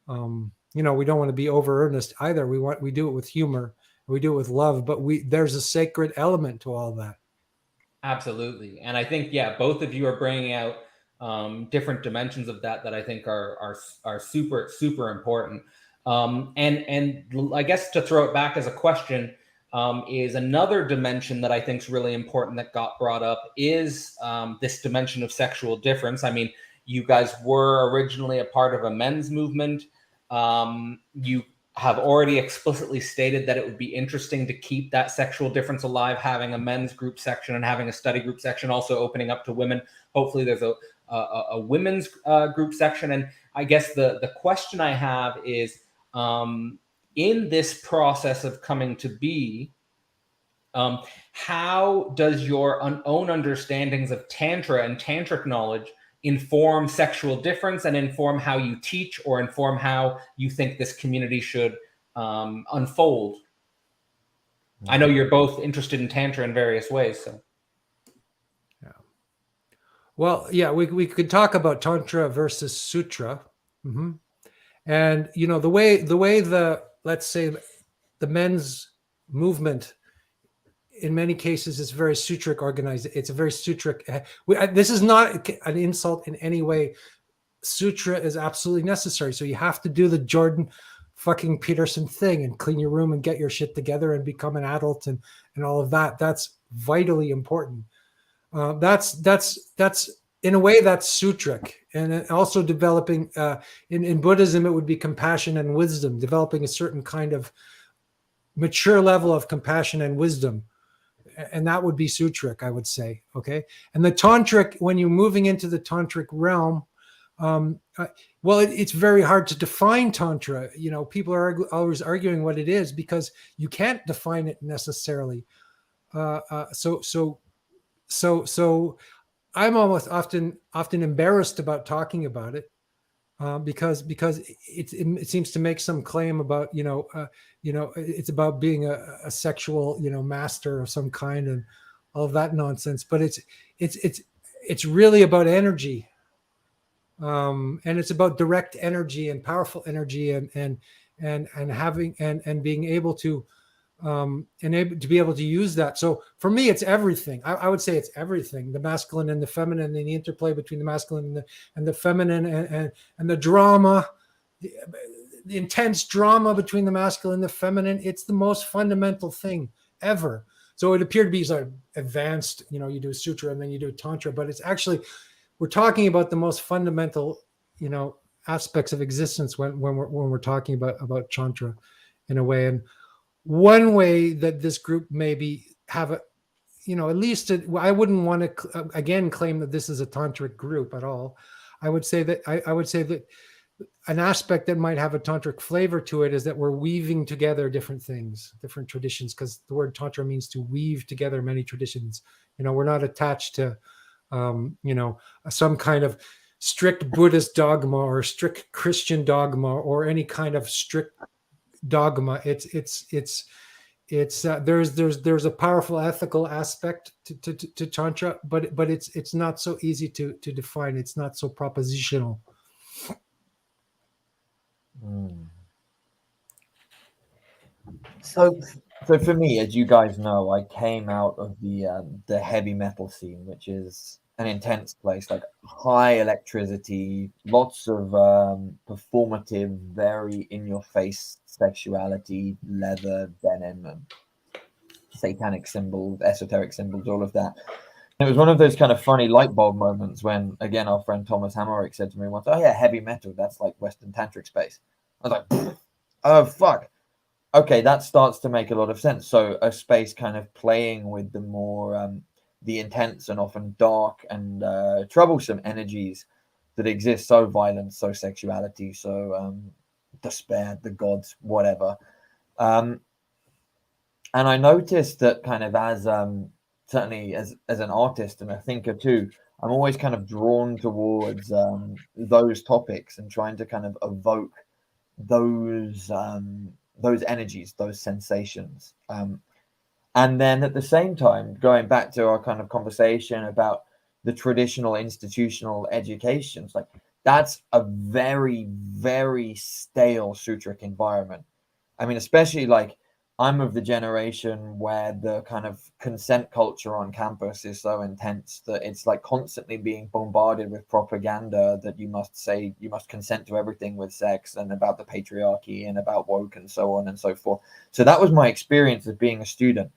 we don't want to be over earnest either. We do it with humor, we do it with love, but there's a sacred element to all that. Absolutely. And I think, both of you are bringing out different dimensions of that I think are super, super important. And I guess to throw it back as a question, is another dimension that I think is really important that got brought up is this dimension of sexual difference. I mean, you guys were originally a part of a men's movement. You have already explicitly stated that it would be interesting to keep that sexual difference alive, having a men's group section and having a study group section, also opening up to women. Hopefully there's a women's group section. And I guess the question I have is, in this process of coming to be, how does your own understandings of Tantra and Tantric knowledge inform sexual difference and inform how you teach or inform how you think this community should unfold? I know you're both interested in Tantra in various ways. So. Yeah. Well, we could talk about Tantra versus Sutra. Mm-hmm. And, the way let's say the men's movement in many cases is very Sutric organized. It's a very Sutric. This is not an insult in any way. Sutra is absolutely necessary. So you have to do the Jordan fucking Peterson thing and clean your room and get your shit together and become an adult and all of that. That's vitally important. That's in a way that's Sutric, and also developing in Buddhism, it would be compassion and wisdom, developing a certain kind of mature level of compassion and wisdom. And that would be Sutric, I would say. Okay. And the Tantric, when you're moving into the Tantric realm, it's very hard to define Tantra. People are always arguing what it is because you can't define it necessarily. So I'm almost often embarrassed about talking about it because it seems to make some claim about it's about being a sexual master of some kind and all of that nonsense. But it's really about energy, and it's about direct energy and powerful energy and having and being able to. And able to be able to use that. So for me, it's everything. I would say it's everything: the masculine and the feminine, and the interplay between the masculine and the feminine, and the drama, intense drama between the masculine and the feminine. It's the most fundamental thing ever. So it appeared to be sort of advanced, you know, you do a sutra and then you do a tantra, but it's actually, we're talking about the most fundamental, you know, aspects of existence when we're talking about tantra in a way. And one way that this group maybe have a, you know, at least I wouldn't want to again claim that this is a tantric group at all. I would say that I would say that an aspect that might have a tantric flavor to it is that we're weaving together different things, different traditions, because the word tantra means to weave together many traditions. You know, we're not attached to, you know, some kind of strict Buddhist dogma or strict Christian dogma or any kind of strict dogma. There's a powerful ethical aspect to tantra, but it's not so easy to define. It's not so propositional. So for me, as you guys know, I came out of the heavy metal scene, which is an intense place, like high electricity, lots of performative, very in-your-face sexuality, leather, denim, and satanic symbols, esoteric symbols, all of that. And it was one of those kind of funny light bulb moments when, again, our friend Thomas Hammerich said to me once, "Oh yeah, heavy metal, that's like Western tantric space." I was like, "Oh fuck." Okay, that starts to make a lot of sense. So a space kind of playing with the more the intense and often dark and troublesome energies that exist, so violence, so sexuality, so despair, the gods, whatever. And I noticed that kind of as certainly as an artist and a thinker too, I'm always kind of drawn towards those topics and trying to kind of evoke those energies, those sensations. And then at the same time, going back to our kind of conversation about the traditional institutional educations, like that's a very, very stale Sutric environment. I mean, especially like I'm of the generation where the kind of consent culture on campus is so intense that it's like constantly being bombarded with propaganda that you must consent to everything with sex and about the patriarchy and about woke and so on and so forth. So that was my experience of being a student.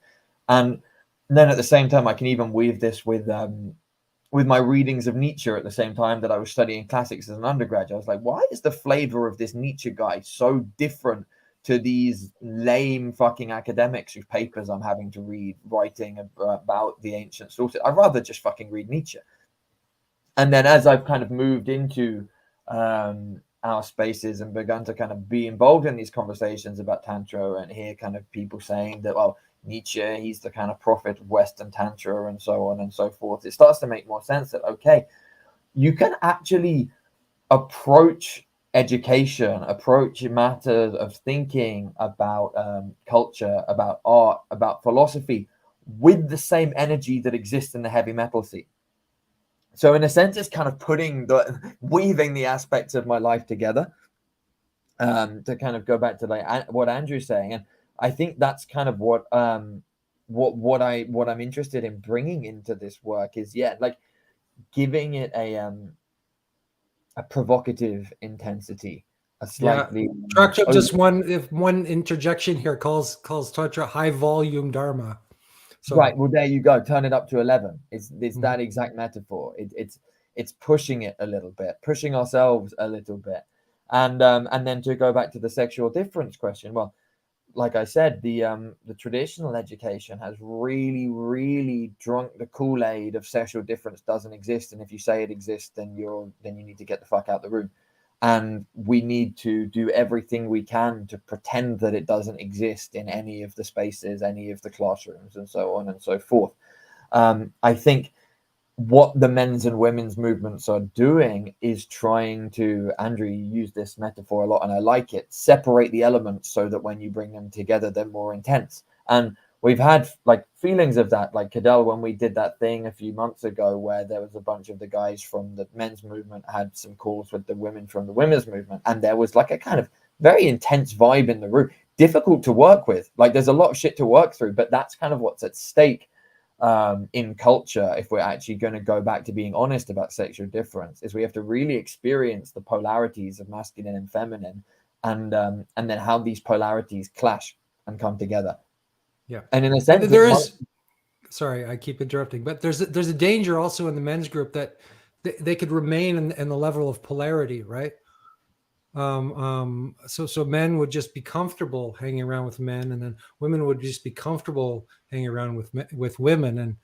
And then at the same time, I can even weave this with my readings of Nietzsche at the same time that I was studying classics as an undergraduate. I was like, why is the flavor of this Nietzsche guy so different to these lame fucking academics whose papers I'm having to read, writing about the ancient sources? I'd rather just fucking read Nietzsche. And then as I've kind of moved into our spaces and begun to kind of be involved in these conversations about Tantra and hear kind of people saying that, well, Nietzsche, he's the kind of prophet of Western Tantra and so on and so forth, it starts to make more sense that, okay, you can actually approach education, approach matters of thinking about culture, about art, about philosophy with the same energy that exists in the heavy metal scene. So in a sense, it's kind of weaving the aspects of my life together to kind of go back to like what Andrew's saying. And I think that's kind of what I'm interested in bringing into this work is, yeah, like giving it a provocative intensity, a slightly just one interjection here calls Tantra high volume Dharma. So, right, well there you go, turn it up to 11. It's that exact metaphor. It's pushing it a little bit, pushing ourselves a little bit. And then to go back to the sexual difference question, well, like I said, the traditional education has really, really drunk the Kool-Aid of sexual difference doesn't exist, and if you say it exists, then you need to get the fuck out the room. And we need to do everything we can to pretend that it doesn't exist in any of the spaces, any of the classrooms, and so on and so forth. I think what the men's and women's movements are doing is trying to, Andrew, you use this metaphor a lot and I like it, separate the elements so that when you bring them together, they're more intense. And we've had like feelings of that, like Cadell, when we did that thing a few months ago where there was a bunch of the guys from the men's movement had some calls with the women from the women's movement. And there was like a kind of very intense vibe in the room, difficult to work with. Like there's a lot of shit to work through, but that's kind of what's at stake in culture. If we're actually going to go back to being honest about sexual difference, is we have to really experience the polarities of masculine and feminine and then how these polarities clash and come together. Yeah. And in a sense, There is, sorry, I keep interrupting, but there's a danger also in the men's group that they could remain in the level of polarity, right? So men would just be comfortable hanging around with men, and then women would just be comfortable hanging around with women. And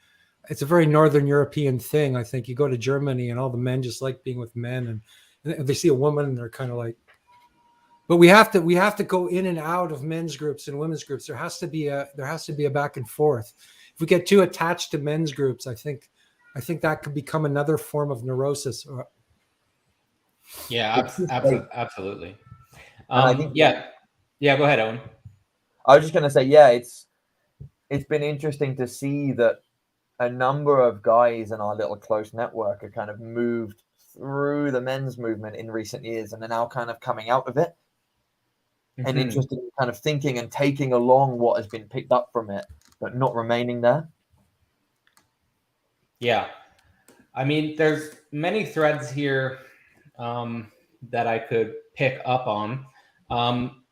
it's a very Northern European thing. I think you go to Germany and all the men just like being with men, and they see a woman and they're kind of like, but we have to go in and out of men's groups and women's groups. There has to be a back and forth. If we get too attached to men's groups, I think that could become another form of neurosis. Yeah, absolutely. I think, yeah, go ahead, Owen. I was just going to say, yeah, it's been interesting to see that a number of guys in our little close network are kind of moved through the men's movement in recent years, and are now kind of coming out of it, and interested in kind of thinking and taking along what has been picked up from it, but not remaining there. Yeah, I mean, there's many threads here that I could pick up on.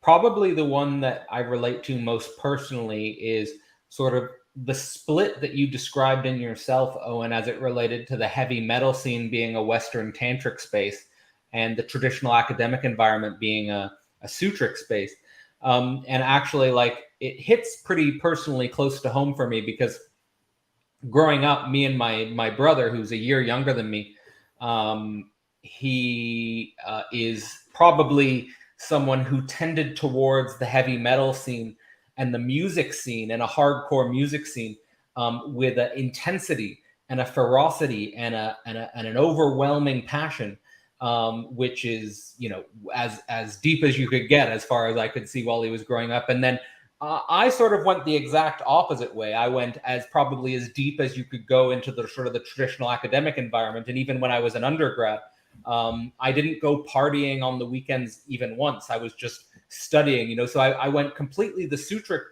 Probably the one that I relate to most personally is sort of the split that you described in yourself, Owen, as it related to the heavy metal scene being a Western Tantric space and the traditional academic environment being a Sutrix space. And actually, like, it hits pretty personally close to home for me, because growing up, me and my brother, who's a year younger than me, he is probably someone who tended towards the heavy metal scene and the music scene and a hardcore music scene with an intensity and a ferocity and an overwhelming passion, which is, as deep as you could get, as far as I could see while he was growing up. And then I sort of went the exact opposite way. I went probably as deep as you could go into the sort of the traditional academic environment. And even when I was an undergrad, I didn't go partying on the weekends even once. I was just studying, so I went completely the Sutric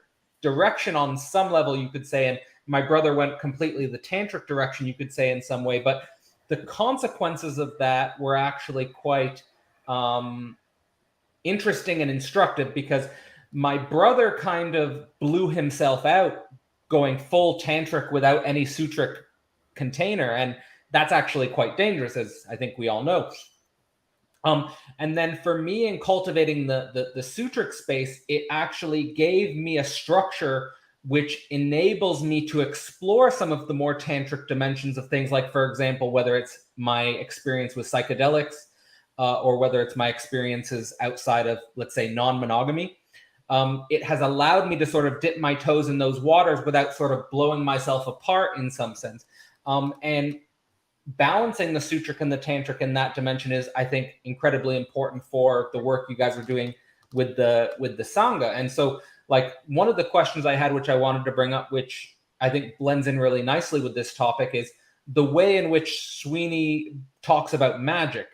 direction on some level, you could say, and my brother went completely the Tantric direction, you could say, in some way. But the consequences of that were actually quite interesting and instructive, because my brother kind of blew himself out going full Tantric without any Sutric container. And that's actually quite dangerous, as I think we all know. And then for me, in cultivating the Sutric space, it actually gave me a structure which enables me to explore some of the more tantric dimensions of things, like, for example, whether it's my experience with psychedelics or whether it's my experiences outside of, let's say, non-monogamy. It has allowed me to sort of dip my toes in those waters without sort of blowing myself apart in some sense. And balancing the Sutric and the Tantric in that dimension is, I think, incredibly important for the work you guys are doing with the Sangha. And so, like, one of the questions I had, which I wanted to bring up, which I think blends in really nicely with this topic, is the way in which Sweeny talks about magic.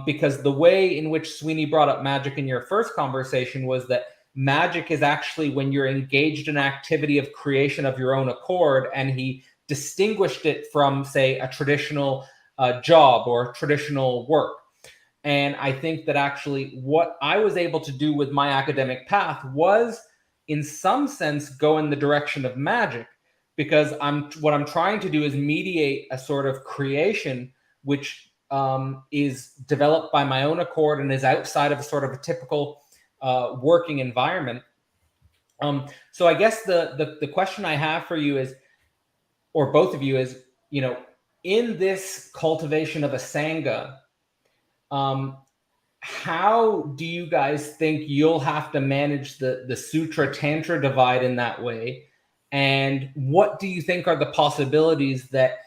Because the way in which Sweeny brought up magic in your first conversation was that magic is actually when you're engaged in an activity of creation of your own accord, and he distinguished it from, say, a traditional job or traditional work. And I think that actually what I was able to do with my academic path was, in some sense, go in the direction of magic, because what I'm trying to do is mediate a sort of creation which is developed by my own accord and is outside of a sort of a typical working environment. So I guess the question I have for you is, or both of you, is, in this cultivation of a Sangha, how do you guys think you'll have to manage the Sutra Tantra divide in that way? And what do you think are the possibilities that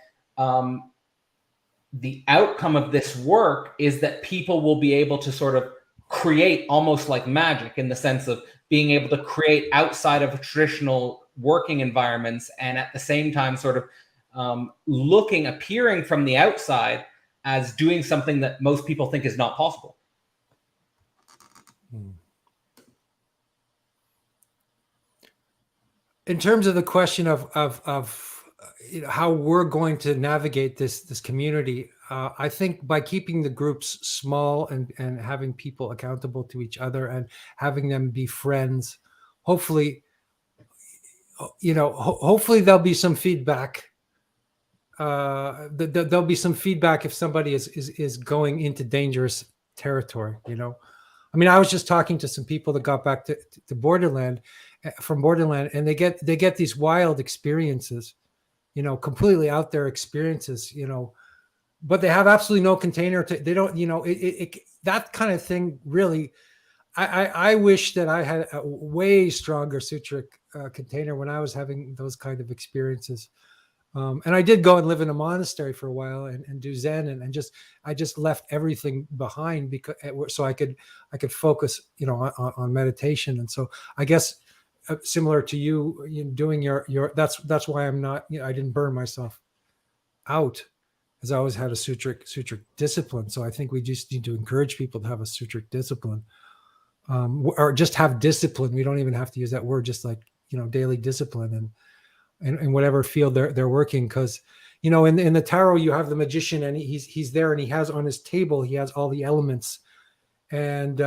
the outcome of this work is that people will be able to sort of create almost like magic, in the sense of being able to create outside of traditional working environments, and at the same time sort of appearing from the outside as doing something that most people think is not possible? In terms of the question of how we're going to navigate this community, I think by keeping the groups small and having people accountable to each other and having them be friends, hopefully, hopefully there'll be some feedback. There'll be some feedback if somebody is going into dangerous territory. I mean, I was just talking to some people that got back to Borderland, from Borderland, and they get these wild experiences, completely out there experiences, but they have absolutely no container they don't, that kind of thing. Really, I wish that I had a way stronger Sutric container when I was having those kind of experiences. And I did go and live in a monastery for a while and do Zen, and I just left everything behind because so I could focus, on meditation. And so I guess similar to you, doing your that's why I'm not, I didn't burn myself out, as I always had a Sutric discipline. So I think we just need to encourage people to have a Sutric discipline, or just have discipline. We don't even have to use that word, just like, daily discipline and in whatever field they're working. Because, in the tarot, you have the magician, and he's there, and he has on his table, he has all the elements, and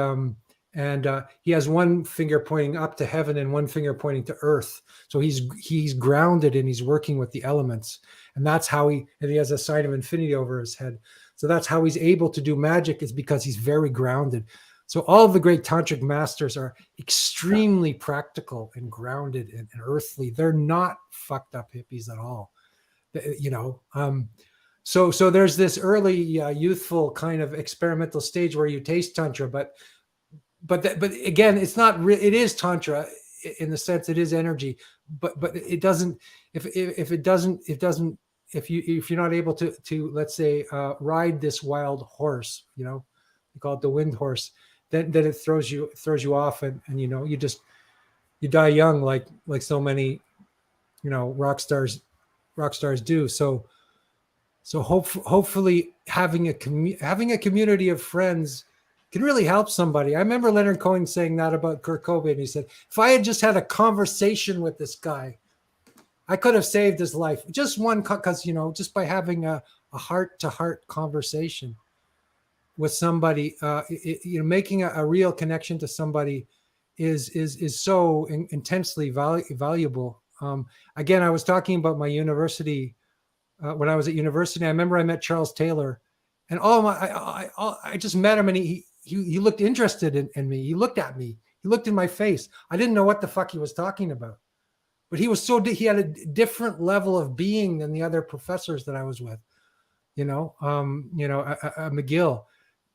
he has one finger pointing up to heaven and one finger pointing to earth. So he's grounded, and he's working with the elements, and that's how and he has a sign of infinity over his head. So that's how he's able to do magic, is because he's very grounded. So all of the great tantric masters are extremely practical and grounded and earthly. They're not fucked up hippies at all, So there's this early youthful kind of experimental stage where you taste tantra, but again, it's not it is tantra in the sense it is energy, but it doesn't, if you're not able to let's say ride this wild horse, we call it the Windhorse, then it throws you off, and you die young, like so many rock stars do. So hopefully having a community of friends can really help somebody. I remember Leonard Cohen saying that about Kurt Cobain. He said, if I had just had a conversation with this guy, I could have saved his life. Just one, because just by having a heart-to-heart conversation with somebody, making a real connection to somebody is so intensely valuable. Again, I was talking about my university. When I was at university, I remember I met Charles Taylor, and I just met him, and he looked interested in me. He looked at me. He looked in my face. I didn't know what the fuck he was talking about, but he had a different level of being than the other professors that I was with. McGill.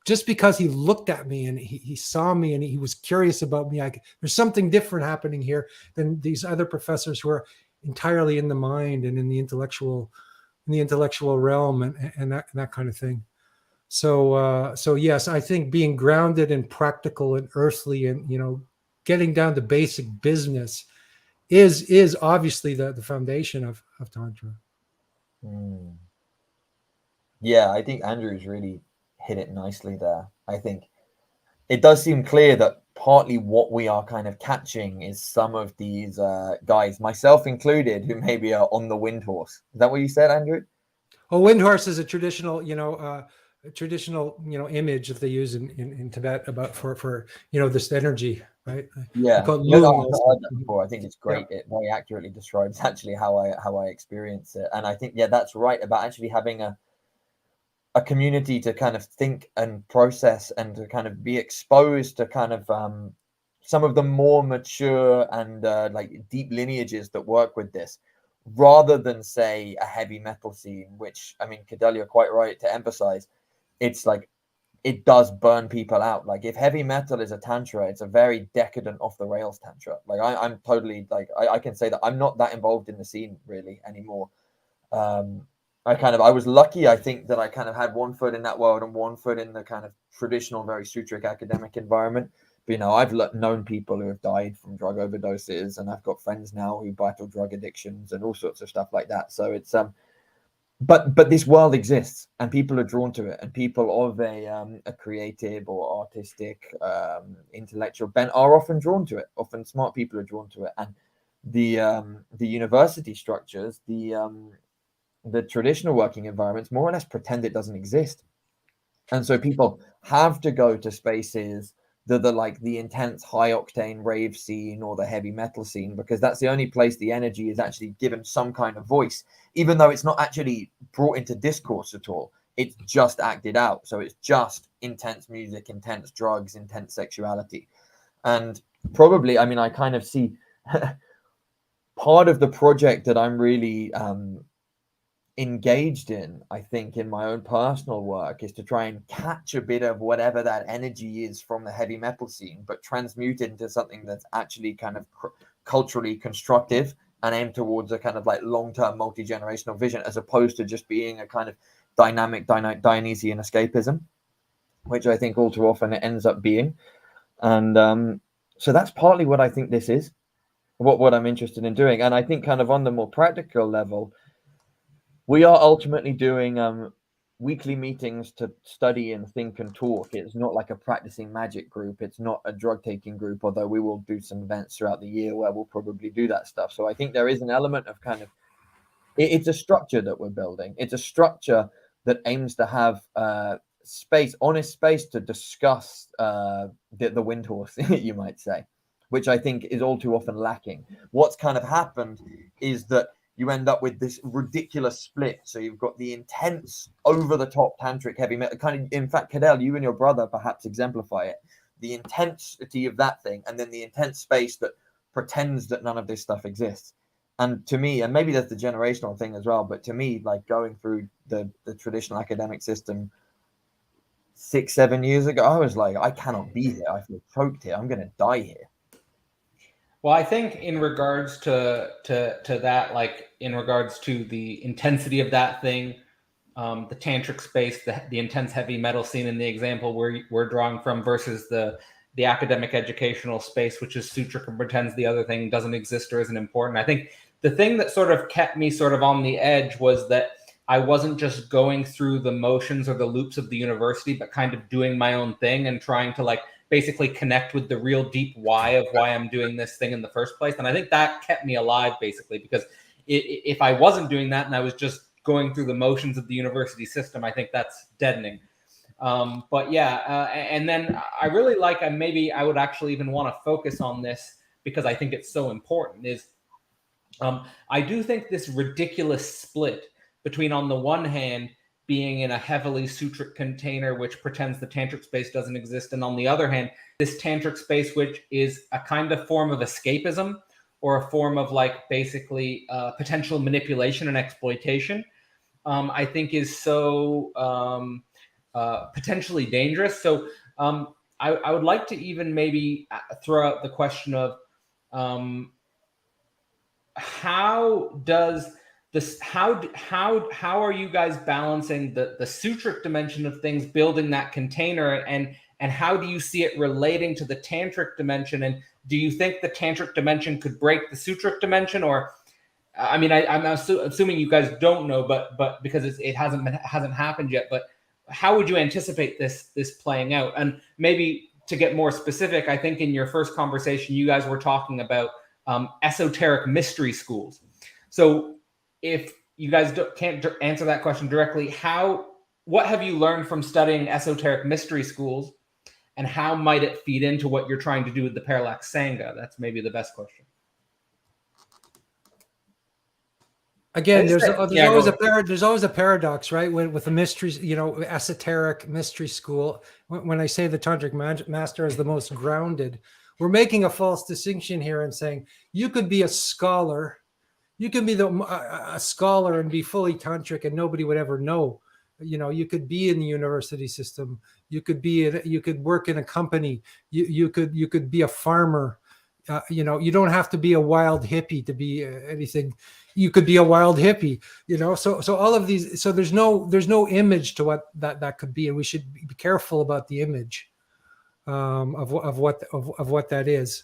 Just because he looked at me and he saw me and he was curious about me, there's something different happening here than these other professors who are entirely in the mind and in the intellectual realm and that kind of thing. So yes, I think being grounded and practical and earthly and getting down to basic business is obviously the foundation of Tantra. Yeah, I think Andrew's really hit it nicely there. I think it does seem clear that partly what we are kind of catching is some of these guys, myself included, who maybe are on the Windhorse. Is that what you said, Andrew? Oh, Windhorse is a traditional, image that they use in Tibet about for this energy, right? Yeah, I've heard that before. I think it's great. Yeah. It very accurately describes actually how I experience it, and I think that's right about actually having a community to kind of think and process and to kind of be exposed to kind of some of the more mature and like deep lineages that work with this, rather than say a heavy metal scene, which I mean, Cadell, you're quite right to emphasize. It's like it does burn people out. Like if heavy metal is a tantra, it's a very decadent, off the rails tantra. Like I'm totally like I can say that I'm not that involved in the scene really anymore. I was lucky, I think, that I kind of had one foot in that world and one foot in the kind of traditional, very Sutric academic environment. But, I've known people who have died from drug overdoses, and I've got friends now who battle drug addictions and all sorts of stuff like that. So it's, but this world exists and people are drawn to it, and people of a creative or artistic, intellectual bent are often drawn to it. Often smart people are drawn to it. And the university structures, the the traditional working environments more or less pretend it doesn't exist. And so people have to go to spaces that are like the intense high octane rave scene or the heavy metal scene, because that's the only place the energy is actually given some kind of voice, even though it's not actually brought into discourse at all. It's just acted out. So it's just intense music, intense drugs, intense sexuality. And probably, I mean, I kind of see part of the project that I'm really engaged in, I think, in my own personal work, is to try and catch a bit of whatever that energy is from the heavy metal scene, but transmute it into something that's actually kind of culturally constructive and aim towards a kind of like long-term multi-generational vision, as opposed to just being a kind of dynamic Dionysian escapism, which I think all too often it ends up being. And so that's partly what I think this is, what I'm interested in doing. And I think kind of on the more practical level, we are ultimately doing weekly meetings to study and think and talk. It's not like a practicing magic group. It's not a drug taking group, although we will do some events throughout the year where we'll probably do that stuff. So I think there is an element of kind of, it's a structure that we're building. It's a structure that aims to have space, honest space to discuss the Windhorse, you might say, which I think is all too often lacking. What's kind of happened is that you end up with this ridiculous split. So you've got the intense, over-the-top tantric heavy metal, kind of, in fact, Cadell, you and your brother perhaps exemplify it. The intensity of that thing, and then the intense space that pretends that none of this stuff exists. And to me, and maybe that's the generational thing as well, but to me, like going through the traditional academic system 6-7 years ago, I was like, I cannot be here. I feel choked here. I'm going to die here. Well, I think in regards to that, like in regards to the intensity of that thing, the tantric space, the intense heavy metal scene in the example we're drawing from, versus the academic educational space, which is Sutrix and pretends the other thing doesn't exist or isn't important. I think the thing that sort of kept me sort of on the edge was that I wasn't just going through the motions or the loops of the university, but kind of doing my own thing and trying to like basically connect with the real deep why of why I'm doing this thing in the first place. And I think that kept me alive, basically, because if I wasn't doing that and I was just going through the motions of the university system, I think that's deadening. But yeah, and then I really like, and maybe I would actually even want to focus on this because I think it's so important, is I do think this ridiculous split between, on the one hand, being in a heavily sutric container, which pretends the tantric space doesn't exist, and on the other hand, this tantric space, which is a kind of form of escapism or a form of like basically potential manipulation and exploitation, I think is so potentially dangerous. So I would like to even maybe throw out the question of how does this, how are you guys balancing the sutric dimension of things, building that container, and how do you see it relating to the tantric dimension? And do you think the tantric dimension could break the sutric dimension? Or I mean, I'm assuming you guys don't know, but because it hasn't happened yet. But how would you anticipate this playing out? And maybe to get more specific, I think in your first conversation, you guys were talking about esoteric mystery schools. So if you guys can't answer that question directly, what have you learned from studying esoteric mystery schools, and how might it feed into what you're trying to do with the Parallax Sangha? That's maybe the best question. Again, there's always a paradox, right? With the mysteries, esoteric mystery school. When I say the Tantric master is the most grounded, we're making a false distinction here and saying you could be a scholar. You can be a scholar and be fully tantric, and nobody would ever know. You could be in the university system. You could work in a company. You could be a farmer. You don't have to be a wild hippie to be anything. You could be a wild hippie. So all of these. So there's no image to what that could be, and we should be careful about the image of what that is.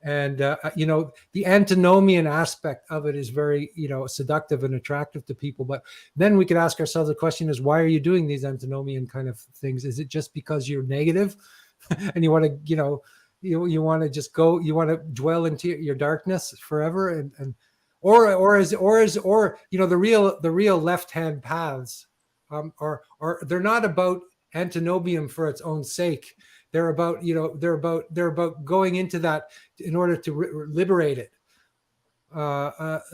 The antinomian aspect of it is very, seductive and attractive to people. But then we could ask ourselves the question is, why are you doing these antinomian kind of things? Is it just because you're negative and you want to, you want to just go, you want to dwell into your darkness forever? the real left-hand paths are they're not about antinomian for its own sake. They're about going into that in order to liberate it.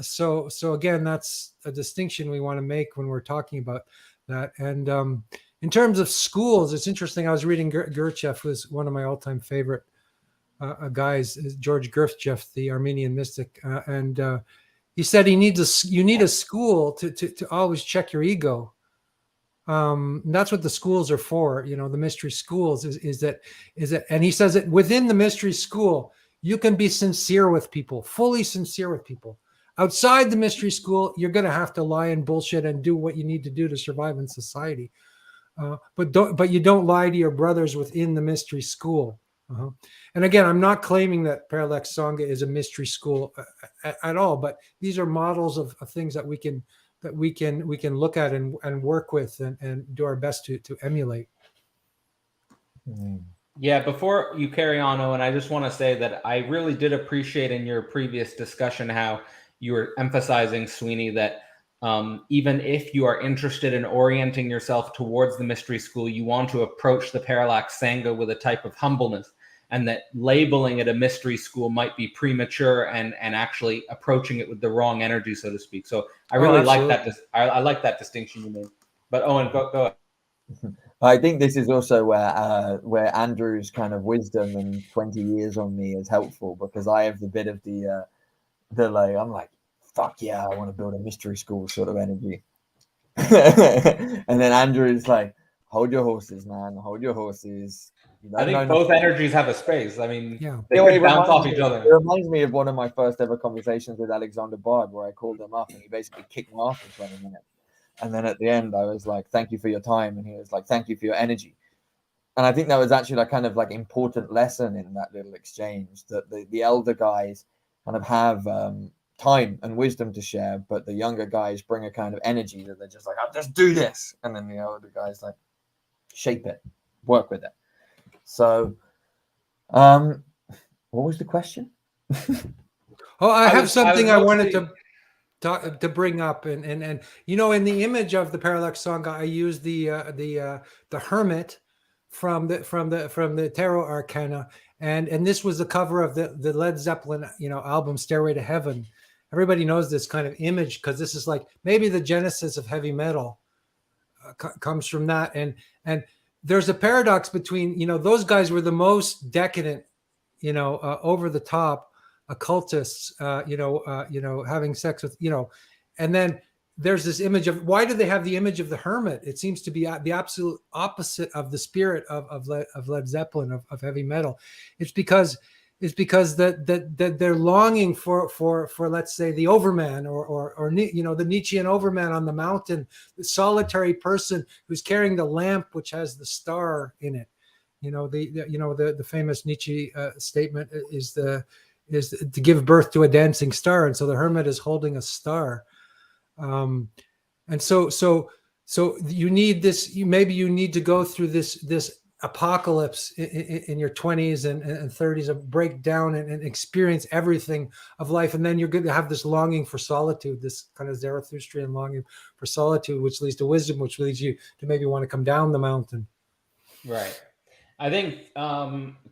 So again, that's a distinction we want to make when we're talking about that. And in terms of schools, it's interesting. I was reading Gurdjieff, who's one of my all-time favorite guys, George Gurdjieff, the Armenian mystic, and he said you need a school to always check your ego. That's what the schools are for. The mystery schools is that, and he says that within the mystery school, you can be sincere with people, fully sincere with people. Outside the mystery school, you're going to have to lie and bullshit and do what you need to do to survive in society. But you don't lie to your brothers within the mystery school. And again, I'm not claiming that Parallax Sangha is a mystery school at all, but these are models of things that we can look at and work with and do our best to emulate. Yeah, before you carry on, Owen, I just want to say that I really did appreciate in your previous discussion how you were emphasizing, Sweeny, that even if you are interested in orienting yourself towards the mystery school, you want to approach the Parallax Sangha with a type of humbleness, and that labeling it a mystery school might be premature and actually approaching it with the wrong energy, so to speak. So I really like that. I like that distinction you made. But Owen, go ahead. I think this is also where Andrew's kind of wisdom and 20 years on me is helpful, because I have the bit of the like, I'm like, fuck yeah, I want to build a mystery school sort of energy. And then Andrew is like, hold your horses, man, hold your horses. I think both energies have a space. I mean, they could bounce off each other. It reminds me of one of my first ever conversations with Alexander Bard, where I called him up and he basically kicked me off for 20 minutes. And then at the end, I was like, thank you for your time. And he was like, thank you for your energy. And I think that was actually like kind of like important lesson in that little exchange, that the elder guys kind of have time and wisdom to share, but the younger guys bring a kind of energy that they're just like, I'll just do this. And then the older guys like shape it, work with it. So what was the question? I have something I wanted to bring up, and in the image of the Parallax Sangha, I use the hermit from the Tarot Arcana, and this was the cover of the Led Zeppelin album Stairway to Heaven. Everybody knows this kind of image because this is like maybe the genesis of heavy metal comes from that, and there's a paradox between those guys were the most decadent, over the top occultists, having sex with, and then there's this image of, why do they have the image of the hermit? It seems to be the absolute opposite of the spirit of Led Zeppelin, of heavy metal. It's because that they're longing for let's say the overman or the Nietzschean overman on the mountain, the solitary person who's carrying the lamp which has the star in it. The famous Nietzsche statement is to give birth to a dancing star, and so the hermit is holding a star, and so you need this. Maybe you need to go through this apocalypse in your 20s and 30s, of break down and experience everything of life, and then you're going to have this longing for solitude, this kind of Zarathustrian longing for solitude, which leads to wisdom, which leads you to maybe want to come down the mountain. Right. I think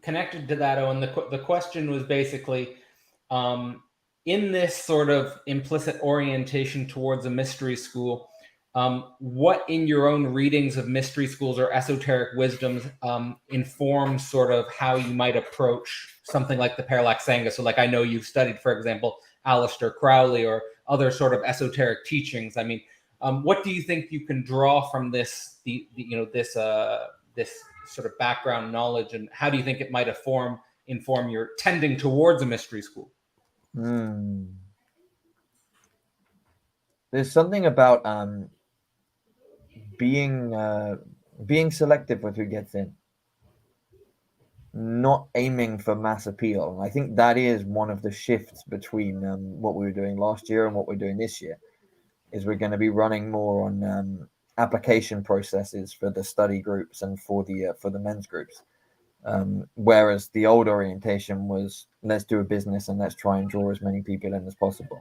connected to that, Owen, the question was basically, in this sort of implicit orientation towards a mystery school, what in your own readings of mystery schools or esoteric wisdoms informs sort of how you might approach something like the Parallax Sangha? So like, I know you've studied, for example, Aleister Crowley or other sort of esoteric teachings. I mean, what do you think you can draw from this, this sort of background knowledge, and how do you think it might inform your tending towards a mystery school? There's something about being selective with who gets in, not aiming for mass appeal. I think that is one of the shifts between what we were doing last year and what we're doing this year, is we're going to be running more on application processes for the study groups and for the men's groups, whereas the old orientation was, let's do a business and let's try and draw as many people in as possible.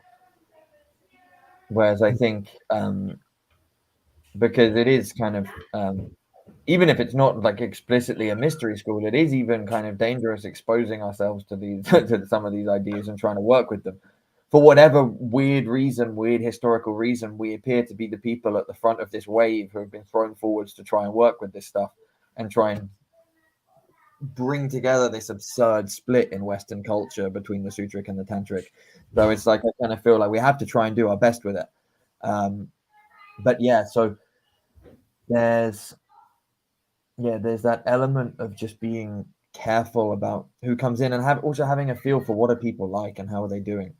Whereas I think because it is kind of even if it's not like explicitly a mystery school, it is even kind of dangerous exposing ourselves to these to some of these ideas and trying to work with them. For whatever weird reason, weird historical reason, we appear to be the people at the front of this wave who have been thrown forwards to try and work with this stuff and try and bring together this absurd split in Western culture between the Sutric and the Tantric. So it's like I kind of feel like we have to try and do our best with it. But yeah, so there's that element of just being careful about who comes in and also having a feel for what are people like and how are they doing.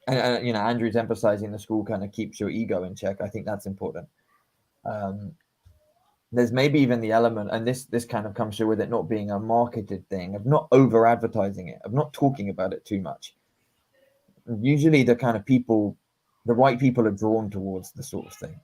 And you know, Andrew's emphasizing the school kind of keeps your ego in check. I think that's important. There's maybe even the element, and this kind of comes through with it not being a marketed thing, of not over advertising it, of not talking about it too much. Usually the kind of people, the right people are drawn towards the sort of thing.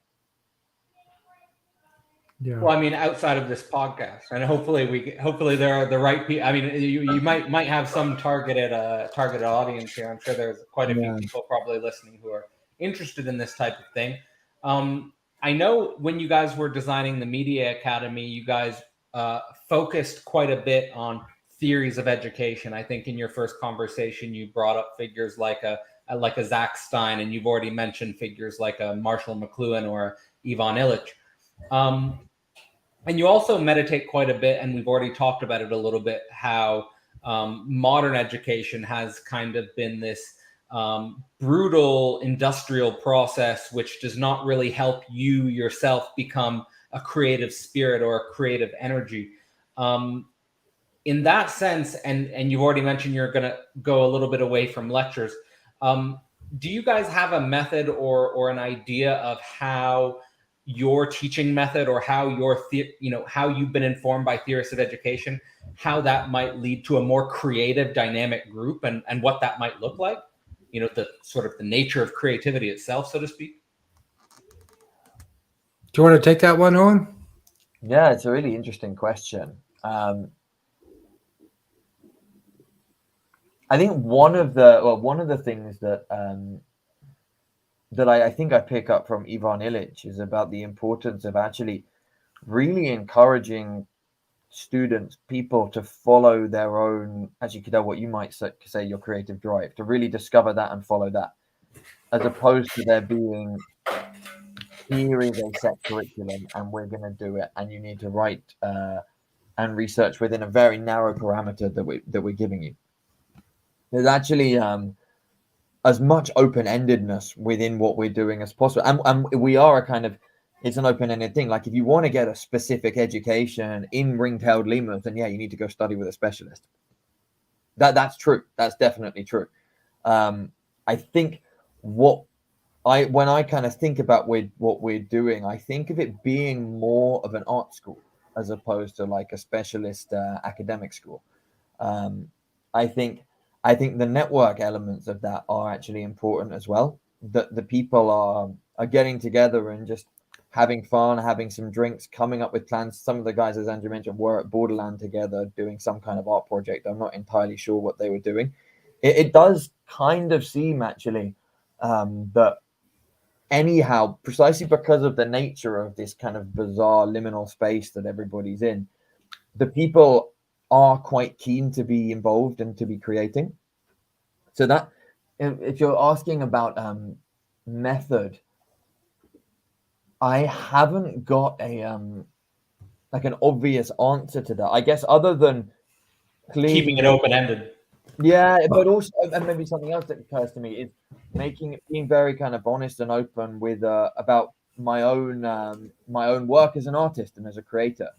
Yeah. Well, I mean, outside of this podcast, and hopefully there are the right people. I mean, you might have some targeted audience here. I'm sure there's quite a few people probably listening who are interested in this type of thing. I know when you guys were designing the Media Academy, you guys focused quite a bit on theories of education. I think in your first conversation, you brought up figures like a Zach Stein, and you've already mentioned figures like a Marshall McLuhan or Ivan Illich. And you also meditate quite a bit, and we've already talked about it a little bit, how modern education has kind of been this brutal industrial process, which does not really help you yourself become a creative spirit or a creative energy. In that sense, and you've already mentioned you're going to go a little bit away from lectures. Do you guys have a method or an idea of how your teaching method or how how you've been informed by theorists of education, how that might lead to a more creative dynamic group and what that might look like? You know, the sort of the nature of creativity itself, so to speak. Do you want to take that one, Owen? Yeah, it's a really interesting question. I think one of the things that that I think I pick up from Ivan Illich is about the importance of actually really encouraging students, people to follow their own, as you could know, what you might say your creative drive, to really discover that and follow that, as opposed to there being, here is a set curriculum and we're going to do it, and you need to write and research within a very narrow parameter that we're giving you. There's actually as much open-endedness within what we're doing as possible, and we are a kind of, it's an open-ended thing. Like if you want to get a specific education in ring-tailed lemurs, then yeah, you need to go study with a specialist. That's true. That's definitely true. I think when I kind of think about what we're doing, I think of it being more of an art school as opposed to like a specialist academic school. I think the network elements of that are actually important as well. That the people are getting together and just having fun, having some drinks, coming up with plans. Some of the guys, as Andrew mentioned, were at Borderland together doing some kind of art project. I'm not entirely sure what they were doing. It does kind of seem actually that anyhow, precisely because of the nature of this kind of bizarre liminal space that everybody's in, the people are quite keen to be involved and to be creating. So that, if you're asking about method, I haven't got a like an obvious answer to that. I guess other than Keeping it open-ended. Yeah, but also, and maybe something else that occurs to me is being very kind of honest and open with about my own work as an artist and as a creator.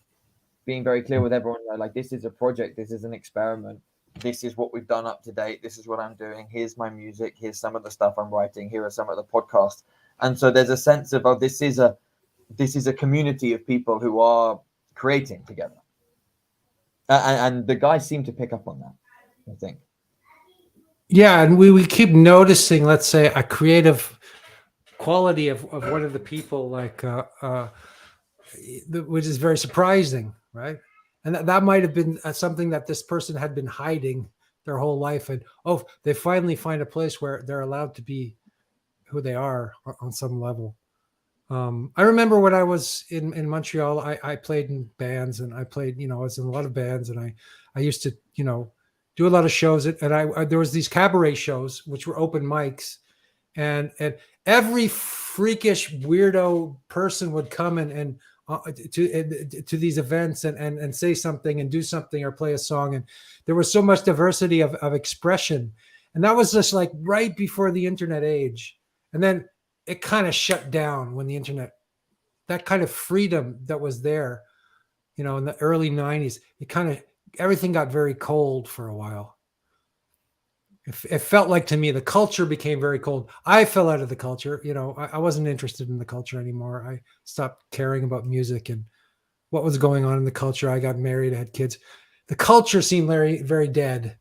Being very clear with everyone, like, this is a project, this is an experiment, this is what we've done up to date, this is what I'm doing, here's my music, here's some of the stuff I'm writing, here are some of the podcasts. And so there's a sense of, this is a community of people who are creating together. And the guys seem to pick up on that, I think. Yeah, and we keep noticing, let's say, a creative quality of one of the people, like which is very surprising, right? And that might have been something that this person had been hiding their whole life, and they finally find a place where they're allowed to be who they are on some level. I remember when I was in Montreal, I played in bands, and I played, I was in a lot of bands, and I used to, do a lot of shows, and I there was these cabaret shows, which were open mics, and every freakish weirdo person would come and to these events and say something and do something or play a song, and there was so much diversity of expression, and that was just like right before the internet age, and then it kind of shut down when the internet, that kind of freedom that was there, in the early 90s, everything got very cold for a while. It felt like, to me, the culture became very cold. I fell out of the culture. I wasn't interested in the culture anymore. I stopped caring about music and what was going on in the culture. I got married, I had kids. The culture seemed very, very dead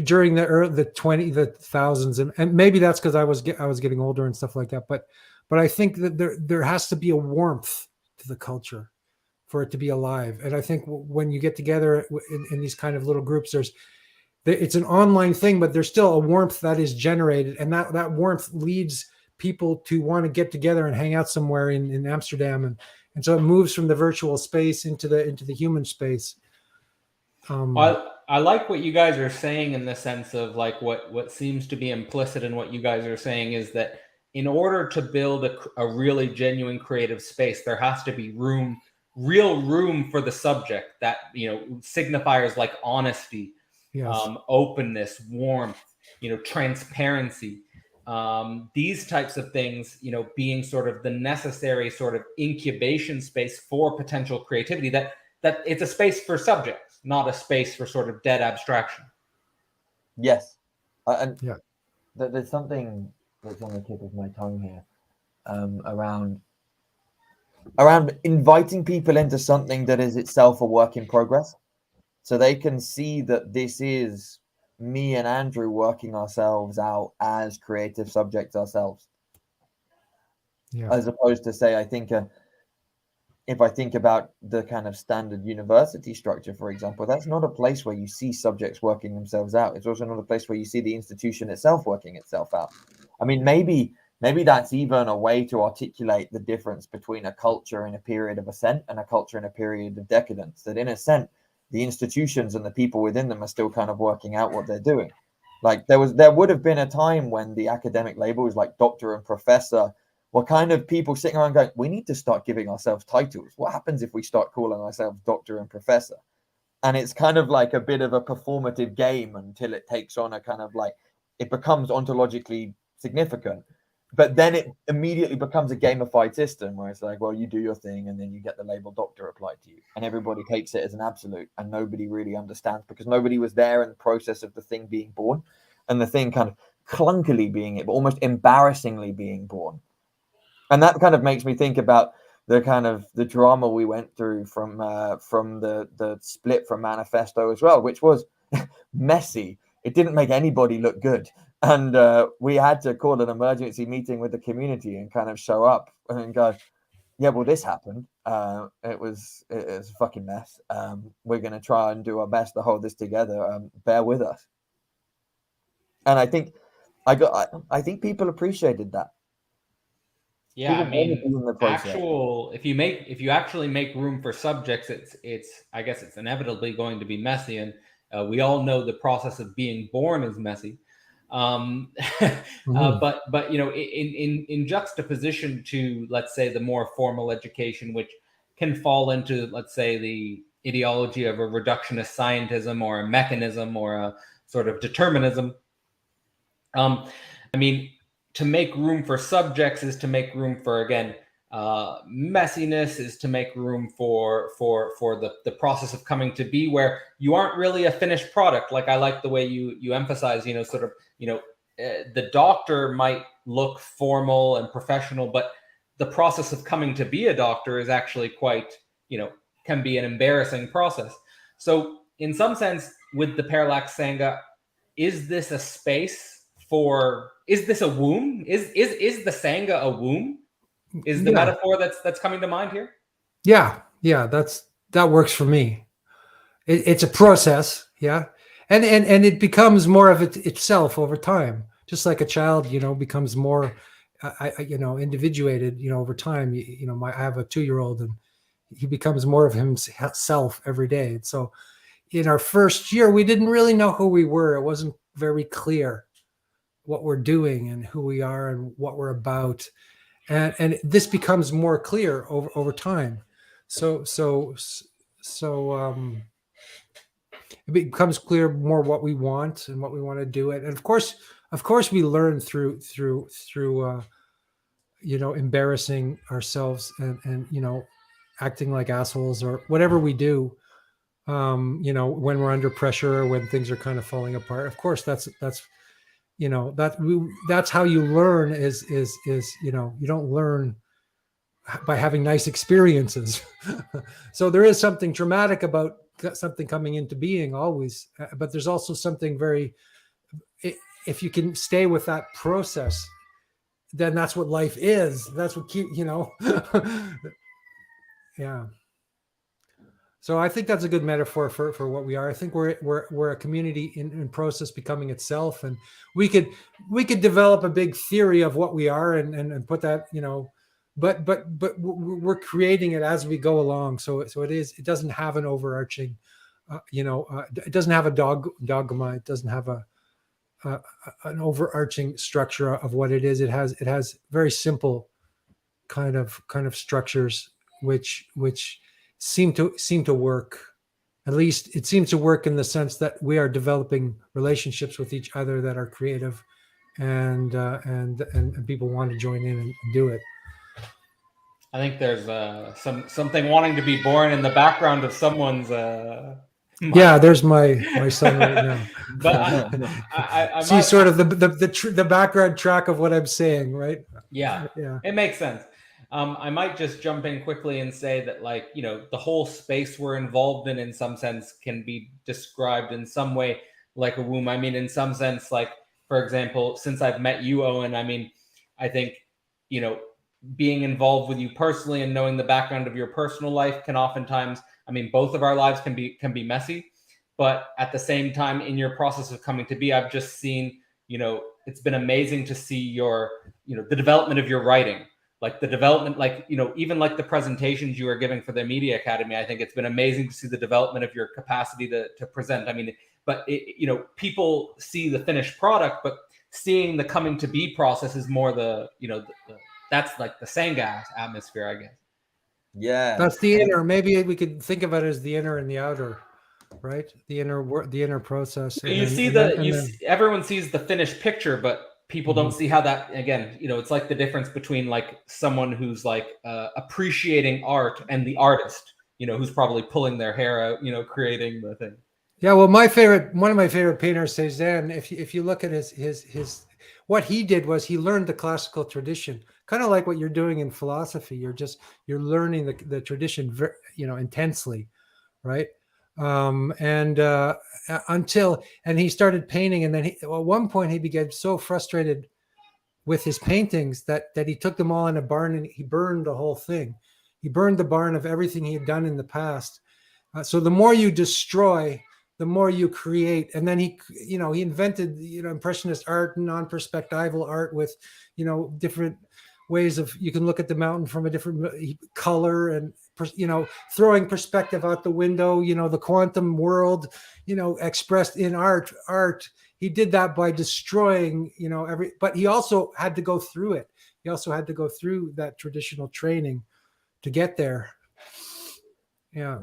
during the thousands, and maybe that's because I was getting older and stuff like that. But I think that there has to be a warmth to the culture for it to be alive. And I think when you get together in these kind of little groups, it's an online thing, but there's still a warmth that is generated, and that warmth leads people to want to get together and hang out somewhere in Amsterdam, and so it moves from the virtual space into the human space. I like what you guys are saying, in the sense of like what seems to be implicit in what you guys are saying is that in order to build a really genuine creative space, there has to be real room for the subject, that, signifiers like honesty, yes. Openness, warmth, transparency, these types of things, being sort of the necessary sort of incubation space for potential creativity, that it's a space for subjects, not a space for sort of dead abstraction. Yes. And yeah, there's something that's on the tip of my tongue here, around inviting people into something that is itself a work in progress, so they can see that this is me and Andrew working ourselves out as creative subjects ourselves. Yeah. As opposed to, say, if I think about the kind of standard university structure, for example, that's not a place where you see subjects working themselves out. It's also not a place where you see the institution itself working itself out. I mean, maybe that's even a way to articulate the difference between a culture in a period of ascent and a culture in a period of decadence. That in ascent, the institutions and the people within them are still kind of working out what they're doing. Like there would have been a time when the academic labels like doctor and professor were kind of people sitting around going, we need to start giving ourselves titles. What happens if we start calling ourselves doctor and professor? And it's kind of like a bit of a performative game until it takes on a kind of like, it becomes ontologically significant. But then it immediately becomes a gamified system where it's like, well, you do your thing and then you get the label doctor applied to you. And everybody takes it as an absolute, and nobody really understands, because nobody was there in the process of the thing being born, and the thing kind of clunkily being, but almost embarrassingly being born. And that kind of makes me think about the kind of the drama we went through from the split from Manifesto as well, which was messy. It didn't make anybody look good. And we had to call an emergency meeting with the community and kind of show up and go, yeah, well, this happened. It was a fucking mess. We're going to try and do our best to hold this together. Bear with us. And I think people appreciated that. Yeah, I mean, if you actually make room for subjects, I guess it's inevitably going to be messy, and we all know the process of being born is messy. But in juxtaposition to, let's say, the more formal education, which can fall into, let's say, the ideology of a reductionist scientism or a mechanism or a sort of determinism. I mean, to make room for subjects is to make room for, again, messiness, is to make room for the process of coming to be, where you aren't really a finished product. Like, I like the way you emphasize, the doctor might look formal and professional, but the process of coming to be a doctor is actually quite, can be an embarrassing process. So in some sense, with the Parallax Sangha, is this a space is this a womb? Is the Sangha a womb? Is the metaphor that's coming to mind here? Yeah, that works for me. It's a process, yeah, and it becomes more of itself over time, just like a child, becomes more, individuated, over time. I have a 2-year-old, and he becomes more of himself every day. And so in our first year, we didn't really know who we were. It wasn't very clear what we're doing and who we are and what we're about. And this becomes more clear over time. So it becomes clear more what we want and what we want to do. And of course we learn through embarrassing ourselves and acting like assholes or whatever we do, when we're under pressure or when things are kind of falling apart. Of course, that's how you learn is you don't learn by having nice experiences. So there is something dramatic about something coming into being always, but there's also something if you can stay with that process, then that's what life is. That's what yeah. So I think that's a good metaphor for what we are. I think we're a community in process becoming itself, and we could develop a big theory of what we are and put that, but we're creating it as we go along. So it doesn't have an overarching, it doesn't have a dogma. It doesn't have an overarching structure of what it is. It has very simple kind of structures which seem to work. At least it seems to work in the sense that we are developing relationships with each other that are creative, and people want to join in and do it. I think there's something wanting to be born in the background of someone's. Yeah, there's my son right now. But I see sort of the background track of what I'm saying, right? Yeah, it makes sense. I might just jump in quickly and say that, the whole space we're involved in some sense, can be described in some way like a womb. I mean, in some sense, for example, since I've met you, Owen, I think, being involved with you personally and knowing the background of your personal life can oftentimes, both of our lives can be messy, but at the same time, in your process of coming to be, I've just seen, it's been amazing to see your, the development of your writing. The development, even the presentations you are giving for the Media Academy, I think it's been amazing to see the development of your capacity to present. But people see the finished product, but seeing the coming to be process is more that's the Sangha atmosphere, I guess. Yeah, that's the inner. Maybe we could think of it as the inner and the outer, right? The inner process. Everyone sees the finished picture, but people don't see how that, again, it's the difference between someone who's appreciating art and the artist, who's probably pulling their hair out, creating the thing. Yeah, well, one of my favorite painters, Cézanne, if you look at his what he did was he learned the classical tradition, kind of like what you're doing in philosophy. You're learning the tradition, intensely, right? And he started painting, and then at one point he became so frustrated with his paintings that he took them all in a barn and he burned the whole thing. He burned the barn of everything he had done in the past. So the more you destroy, the more you create. And then he invented, impressionist art, non-perspectival art with, different ways of, you can look at the mountain from a different color and, throwing perspective out the window, the quantum world, expressed in art. He did that by destroying, but he also had to go through it. He also had to go through that traditional training to get there. Yeah.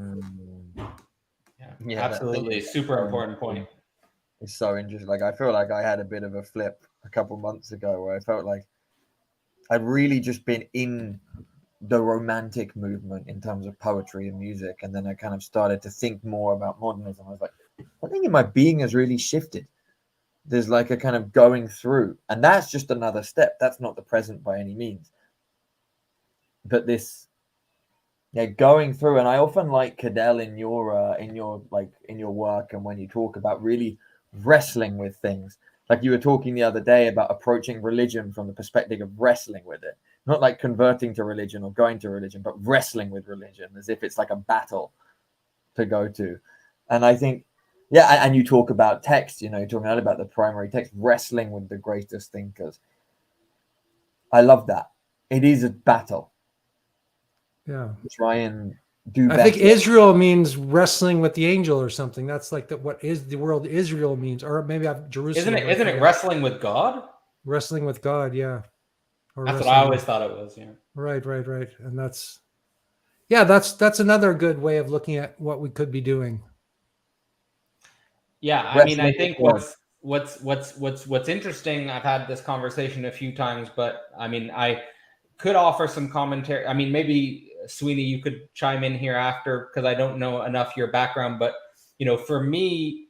Yeah, absolutely. Super important point. It's so interesting. I feel like I had a bit of a flip a couple months ago where I felt like I'd really just been in the romantic movement in terms of poetry and music. And then I kind of started to think more about modernism. I was like, I think my being has really shifted. There's a kind of going through, and that's just another step. That's not the present by any means. But this, going through, and I often like Cadell in your work, and when you talk about really wrestling with things, like you were talking the other day about approaching religion from the perspective of wrestling with it, not like converting to religion or going to religion, but wrestling with religion as if it's like a battle to go to. And I think Yeah, and you talk about text, you're talking earlier about the primary text, wrestling with the greatest thinkers. I love that. It is a battle. Yeah. Try and do I better. think Israel means wrestling with the angel or something. That's like what is the world Israel means, or maybe Jerusalem. Isn't it wrestling with God? Wrestling with God, yeah. Or that's what I always thought it was. Yeah. Right. And that's another good way of looking at what we could be doing. Yeah, I mean, I think what's interesting. I've had this conversation a few times, but I mean, I could offer some commentary. I mean, maybe Sweeny, you could chime in here after, because I don't know enough your background. But for me,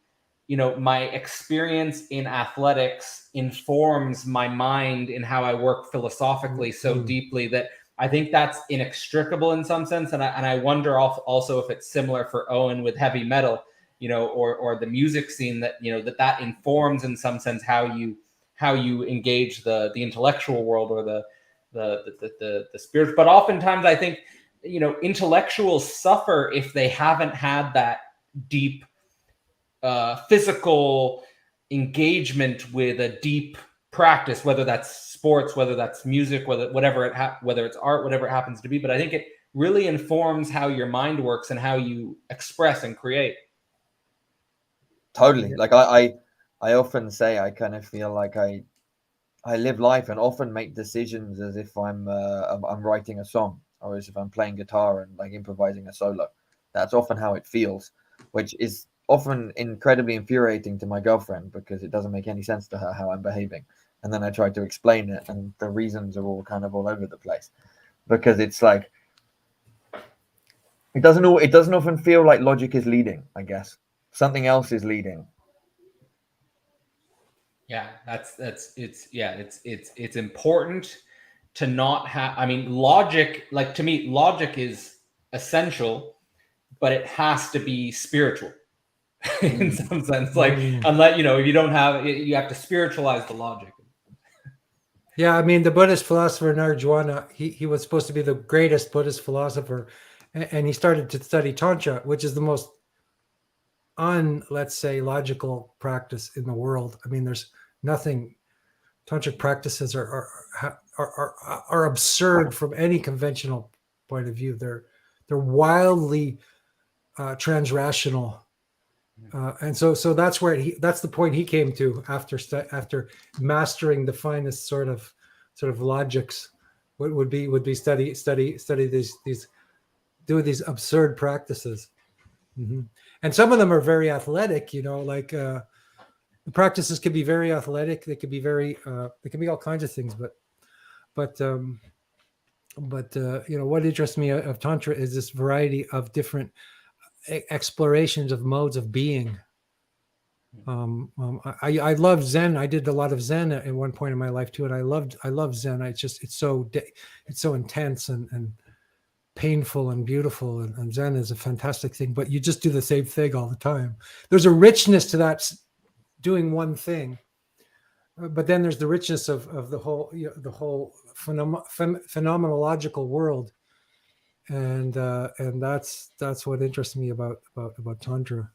my experience in athletics informs my mind in how I work philosophically so deeply that I think that's inextricable in some sense. And I wonder also if it's similar for Owen with heavy metal, or the music scene, that that informs in some sense how you engage the intellectual world or the spirit. But oftentimes I think intellectuals suffer if they haven't had that deep physical engagement with a deep practice, whether that's sports, whether that's music, whether it's art, whatever it happens to be. But I think it really informs how your mind works and how you express and create. Totally. Like I often say, I kind of feel like I live life and often make decisions as if I'm writing a song, or as if I'm playing guitar and like improvising a solo. That's often how it feels, which is often incredibly infuriating to my girlfriend, because it doesn't make any sense to her how I'm behaving. And then I try to explain it, and the reasons are all kind of all over the place, because it's like it doesn't often feel like logic is leading. I guess something else is leading. Yeah, it's important to not have. I mean, logic. Like, to me, logic is essential, but it has to be spiritual in some sense. Like, unless if you don't have it, you have to spiritualize the logic. Yeah, I mean, the Buddhist philosopher Narayana, he was supposed to be the greatest Buddhist philosopher, and he started to study Tantra, which is the most let's say, logical practice in the world. I mean, there's nothing. Tantric practices are absurd from any conventional point of view. They're wildly transrational. And so that's that's the point he came to after mastering the finest sort of logics. What would be study these do these absurd practices. Mm-hmm. And some of them are very athletic, like the practices can be very athletic. They could be they can be all kinds of things, but what interests me of Tantra is this variety of different explorations of modes of being. I love Zen. I did a lot of Zen at one point in my life too, and I love Zen. It's so intense and painful and beautiful, and Zen is a fantastic thing. But you just do the same thing all the time. There's a richness to that, doing one thing, but then there's the richness of the whole phenomenological world. And that's what interests me about Tantra.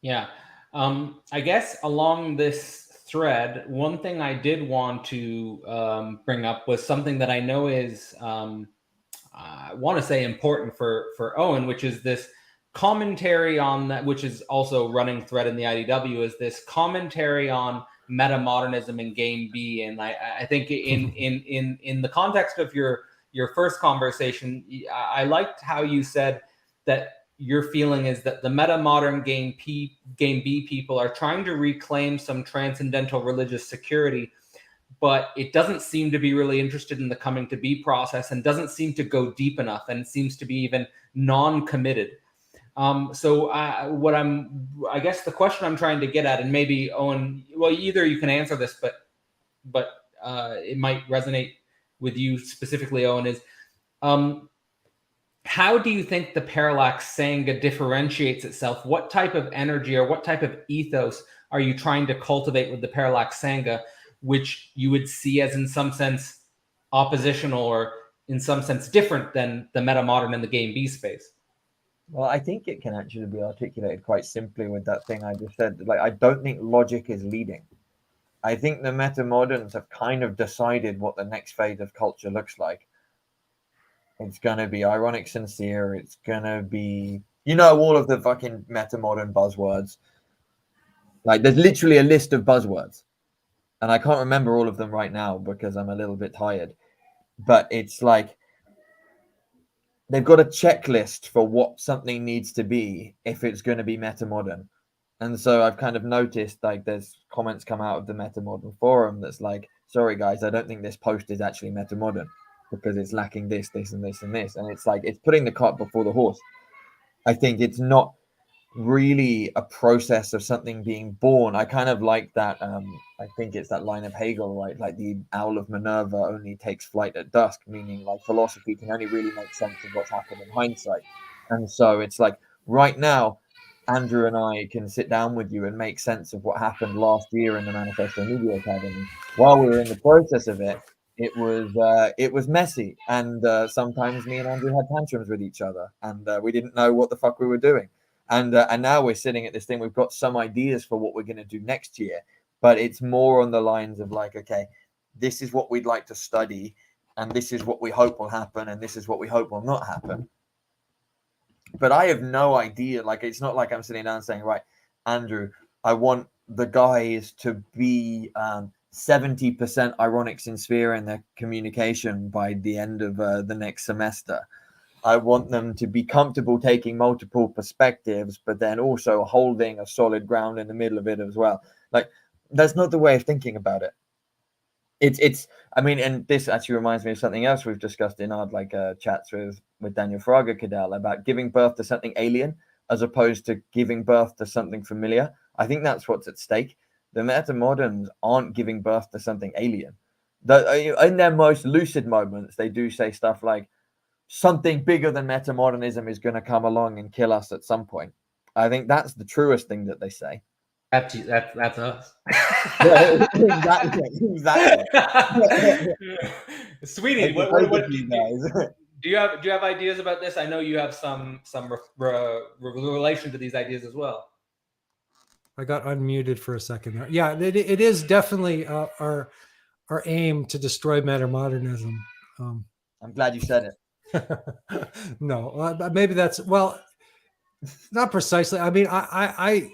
Yeah. I guess along this thread, one thing I did want to bring up was something that I know is, I want to say, important for Owen, which is this commentary on that, which is also running thread in the IDW, is this commentary on metamodernism in Game B. And I think in the context of your first conversation, I liked how you said that your feeling is that the metamodern Game B people are trying to reclaim some transcendental religious security, but it doesn't seem to be really interested in the coming to be process, and doesn't seem to go deep enough, and seems to be even non-committed. So I guess the question I'm trying to get at, and maybe Owen, well, either you can answer this, but it might resonate with you specifically, Owen, is how do you think the Parallax Sangha differentiates itself? What type of energy or what type of ethos are you trying to cultivate with the Parallax Sangha, which you would see as in some sense oppositional or in some sense different than the metamodern and the Game B space? Well, I think it can actually be articulated quite simply with that thing I just said. Like, I don't think logic is leading. I think the metamoderns have kind of decided what the next phase of culture looks like. It's gonna be ironic sincere. It's gonna be, all of the fucking metamodern buzzwords. Like, there's literally a list of buzzwords, and I can't remember all of them right now because I'm a little bit tired. But it's like they've got a checklist for what something needs to be if it's going to be metamodern. And so I've kind of noticed, like, there's comments come out of the metamodern forum that's like, sorry guys, I don't think this post is actually metamodern because it's lacking this, this, and this, and this. And it's like, it's putting the cart before the horse. I think it's not really a process of something being born. I kind of like that. I think it's that line of Hegel, right? Like, the owl of Minerva only takes flight at dusk, meaning like philosophy can only really make sense of what's happened in hindsight. And so it's like right now, Andrew and I can sit down with you and make sense of what happened last year in the Manifesto Media Academy. While we were in the process of it, it was messy, and sometimes me and Andrew had tantrums with each other, and we didn't know what the fuck we were doing. And now we're sitting at this thing. We've got some ideas for what we're going to do next year, but it's more on the lines of like, okay, this is what we'd like to study, and this is what we hope will happen, and this is what we hope will not happen. But I have no idea. Like, it's not like I'm sitting down saying, right, Andrew, I want the guys to be 70% ironic sincere in their communication by the end of the next semester. I want them to be comfortable taking multiple perspectives, but then also holding a solid ground in the middle of it as well. Like, that's not the way of thinking about it. It's I mean, and this actually reminds me of something else we've discussed in our chats with Daniel Fraga Cadell about giving birth to something alien as opposed to giving birth to something familiar. I think that's what's at stake. The metamoderns aren't giving birth to something alien. In their most lucid moments, they do say stuff like, something bigger than metamodernism is going to come along and kill us at some point. I think that's the truest thing that they say. That's us. Exactly. Sweeny, what do you have ideas about this? I know you have some relation to these ideas as well. I got unmuted for a second there. Yeah, it is definitely our aim to destroy metamodernism. I'm glad you said it. No, maybe that's, well, not precisely. I mean, I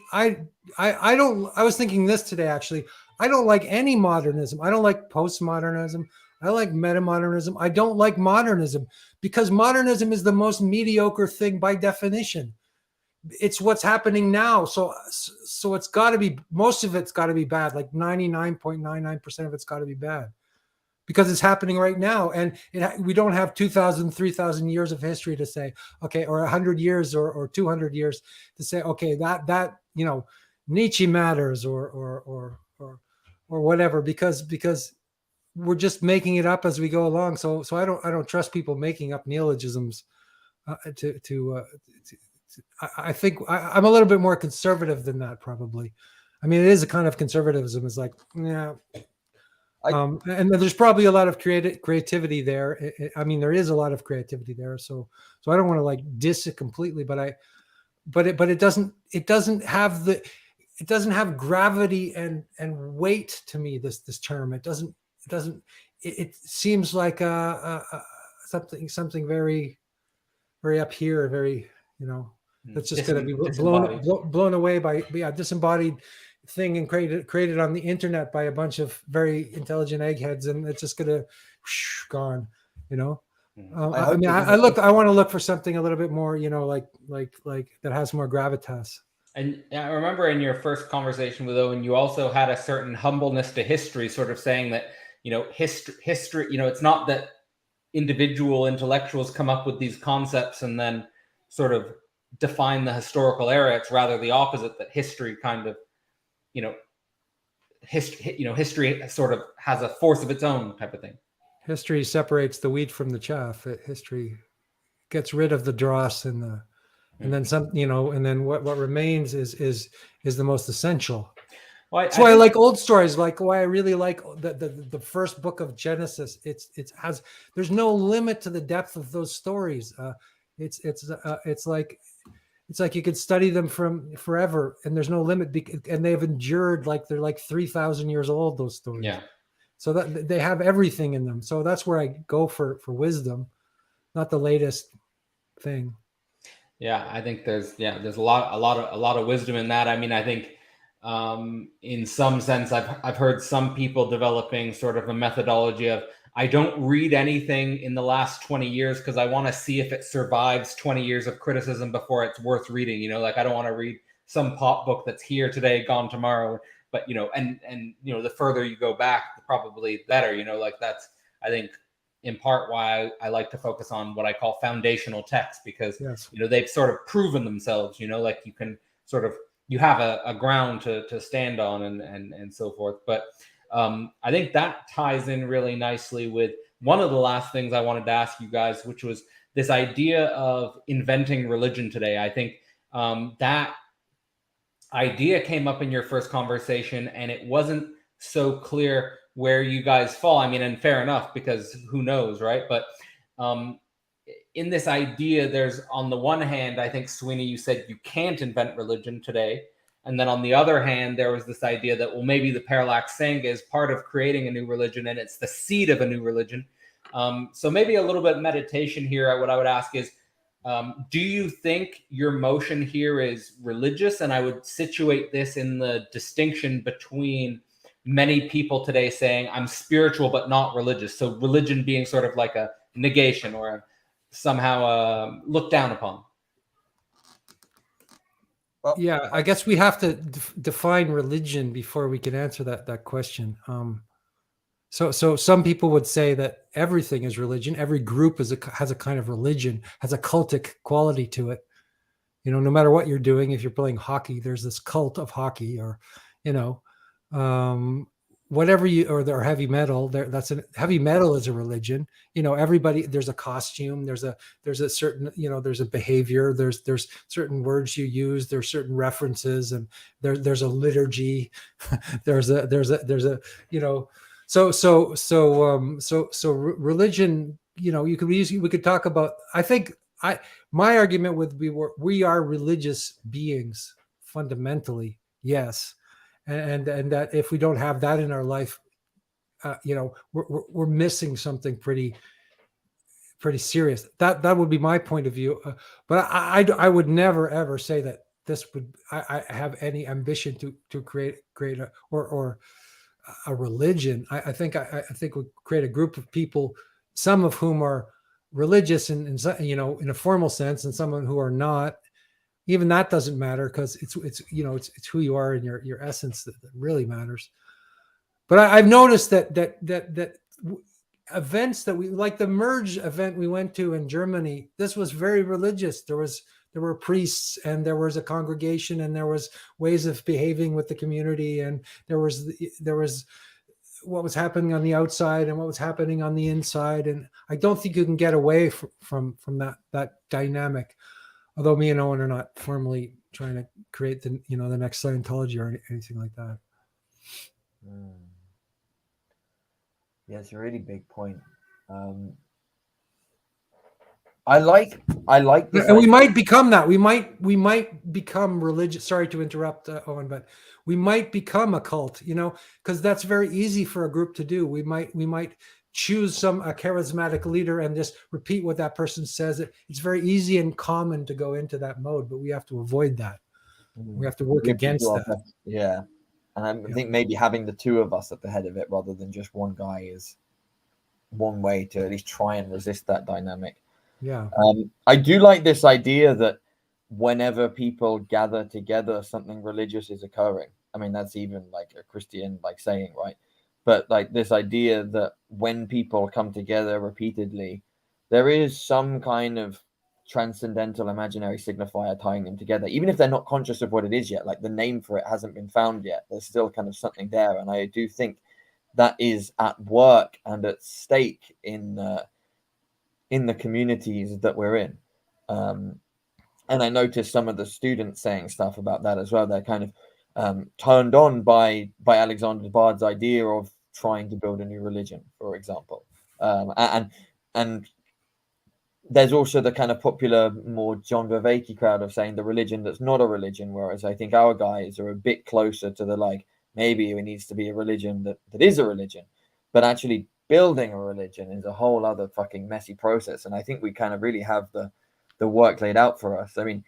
don't. I was thinking this today actually. I don't like any modernism. I don't like postmodernism. I like metamodernism. I don't like modernism because modernism is the most mediocre thing by definition. It's what's happening now. So it's got to be, most of it's got to be bad. Like 99.99% of it's got to be bad because it's happening right now. And we don't have 2,000, 3,000 years of history to say, okay, or 100 years or 200 years to say, okay, that Nietzsche matters or whatever, because we're just making it up as we go along. So I don't trust people making up neologisms I think I'm a little bit more conservative than that, probably. I mean, it is a kind of conservatism. It's like, yeah. And there's probably a lot of creativity there. I mean, there is a lot of creativity there. So I don't want to like diss it completely, but it doesn't have gravity and weight to me. This term, it seems like something very, very up here, very, that's just going to be blown away by disembodied thing and created on the internet by a bunch of very intelligent eggheads, and it's just going to gone. I want to look for something a little bit more, like that has more gravitas. And I remember in your first conversation with Owen, you also had a certain humbleness to history, sort of saying that history. It's not that individual intellectuals come up with these concepts and then sort of define the historical era. It's rather the opposite, that history kind of, history sort of has a force of its own type of thing. History separates the wheat from the chaff. History gets rid of the dross and then some, and then what remains is the most essential. Well, that's why I like old stories, like why I really like the first book of Genesis. There's no limit to the depth of those stories. It's like it's like you could study them from forever, and there's no limit. And they've endured, like they're like 3,000 years old. Those stories. Yeah. So that they have everything in them. So that's where I go for wisdom, not the latest thing. Yeah, I think there's a lot of wisdom in that. I mean, I think in some sense I've heard some people developing sort of a methodology of, I don't read anything in the last 20 years because I want to see if it survives 20 years of criticism before it's worth reading. You know, like I don't want to read some pop book that's here today, gone tomorrow. But, you know, and you know, the further you go back, probably the better, you know, like that's, I think, in part why I like to focus on what I call foundational texts, because, Yes. you know, they've sort of proven themselves, you know, like you can sort of, you have a ground to stand on and so forth. But I think that ties in really nicely with one of the last things I wanted to ask you guys, which was this idea of inventing religion today. I think that idea came up in your first conversation, and it wasn't so clear where you guys fall. I mean, and fair enough, because who knows, right? But in this idea, there's, on the one hand, I think, Sweeny, you said you can't invent religion today. And then on the other hand, there was this idea that, well, maybe the Parallax Sangha is part of creating a new religion, and it's the seed of a new religion. So maybe a little bit of meditation here. What I would ask is, do you think your motion here is religious? And I would situate this in the distinction between many people today saying, I'm spiritual but not religious. So religion being sort of like a negation or somehow looked down upon. Well, yeah, I guess we have to define religion before we can answer that question. So some people would say that everything is religion. Every group has a kind of religion, has a cultic quality to it. You know, no matter what you're doing, if you're playing hockey, there's this cult of hockey, or, you know, whatever you, or heavy metal. Heavy metal is a religion. You know, everybody, there's a costume, there's a certain, you know, there's a behavior, there's certain words you use, there's certain references, and there's a liturgy, there's a you know. So religion, you know, we could talk about, I think my argument would be, we are religious beings fundamentally, yes. And that if we don't have that in our life, you know, we're missing something pretty serious. That would be my point of view. But I would never ever say that I have any ambition to create a religion. I think we'll create a group of people, some of whom are religious in you know, in a formal sense, and some who are not. Even that doesn't matter, because it's you know, it's who you are and your essence that really matters. But I've noticed that events that we, like the merge event we went to in Germany, this was very religious. There were priests, and there was a congregation, and there was ways of behaving with the community, and there was what was happening on the outside and what was happening on the inside. And I don't think you can get away from that dynamic. Although me and Owen are not formally trying to create the next Scientology or anything like that. Yeah, it's a really big point. I like this. And we might become that. We might become religious. Sorry to interrupt, Owen, but we might become a cult. You know, because that's very easy for a group to do. We might choose a charismatic leader and just repeat what that person says. It's very easy and common to go into that mode, but we have to avoid that. We have to work against that. Yeah. And I think maybe having the two of us at the head of it rather than just one guy is one way to at least try and resist that dynamic. Yeah. I do like this idea that whenever people gather together, something religious is occurring. I mean, that's even like a Christian saying, right? But like this idea that when people come together repeatedly, there is some kind of transcendental imaginary signifier tying them together, even if they're not conscious of what it is yet. Like the name for it hasn't been found yet. There's still kind of something there. And I do think that is at work and at stake in the communities that we're in. And I noticed some of the students saying stuff about that as well. They're kind of turned on by Alexander Bard's idea of trying to build a new religion, for example. And there's also the kind of popular, more John Vervaeke crowd of saying the religion that's not a religion, whereas I think our guys are a bit closer to the like, maybe it needs to be a religion that is a religion, but actually building a religion is a whole other fucking messy process. And I think we kind of really have the work laid out for us. I mean,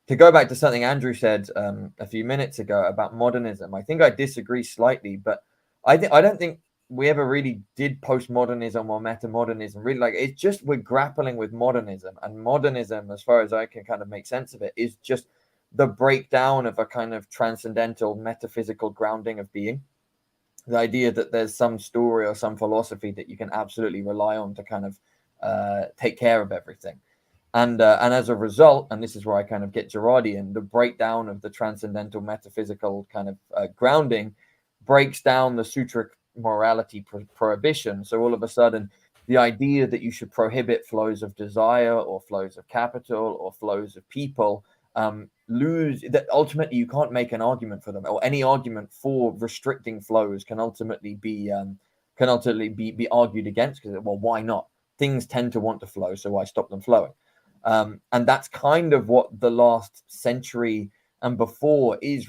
to go back to something Andrew said a few minutes ago about modernism, I think I disagree slightly, but I don't think we ever really did postmodernism or metamodernism. Really, like, it's just we're grappling with modernism, and modernism, as far as I can kind of make sense of it, is just the breakdown of a kind of transcendental metaphysical grounding of being. The idea that there's some story or some philosophy that you can absolutely rely on to kind of take care of everything. And as a result, and this is where I kind of get Girardian, the breakdown of the transcendental metaphysical kind of grounding breaks down the Sutra morality prohibition. So all of a sudden, the idea that you should prohibit flows of desire or flows of capital or flows of people lose that. Ultimately, you can't make an argument for them, or any argument for restricting flows can ultimately be argued against, because, well, why not? Things tend to want to flow, so why stop them flowing? And that's kind of what the last century and before is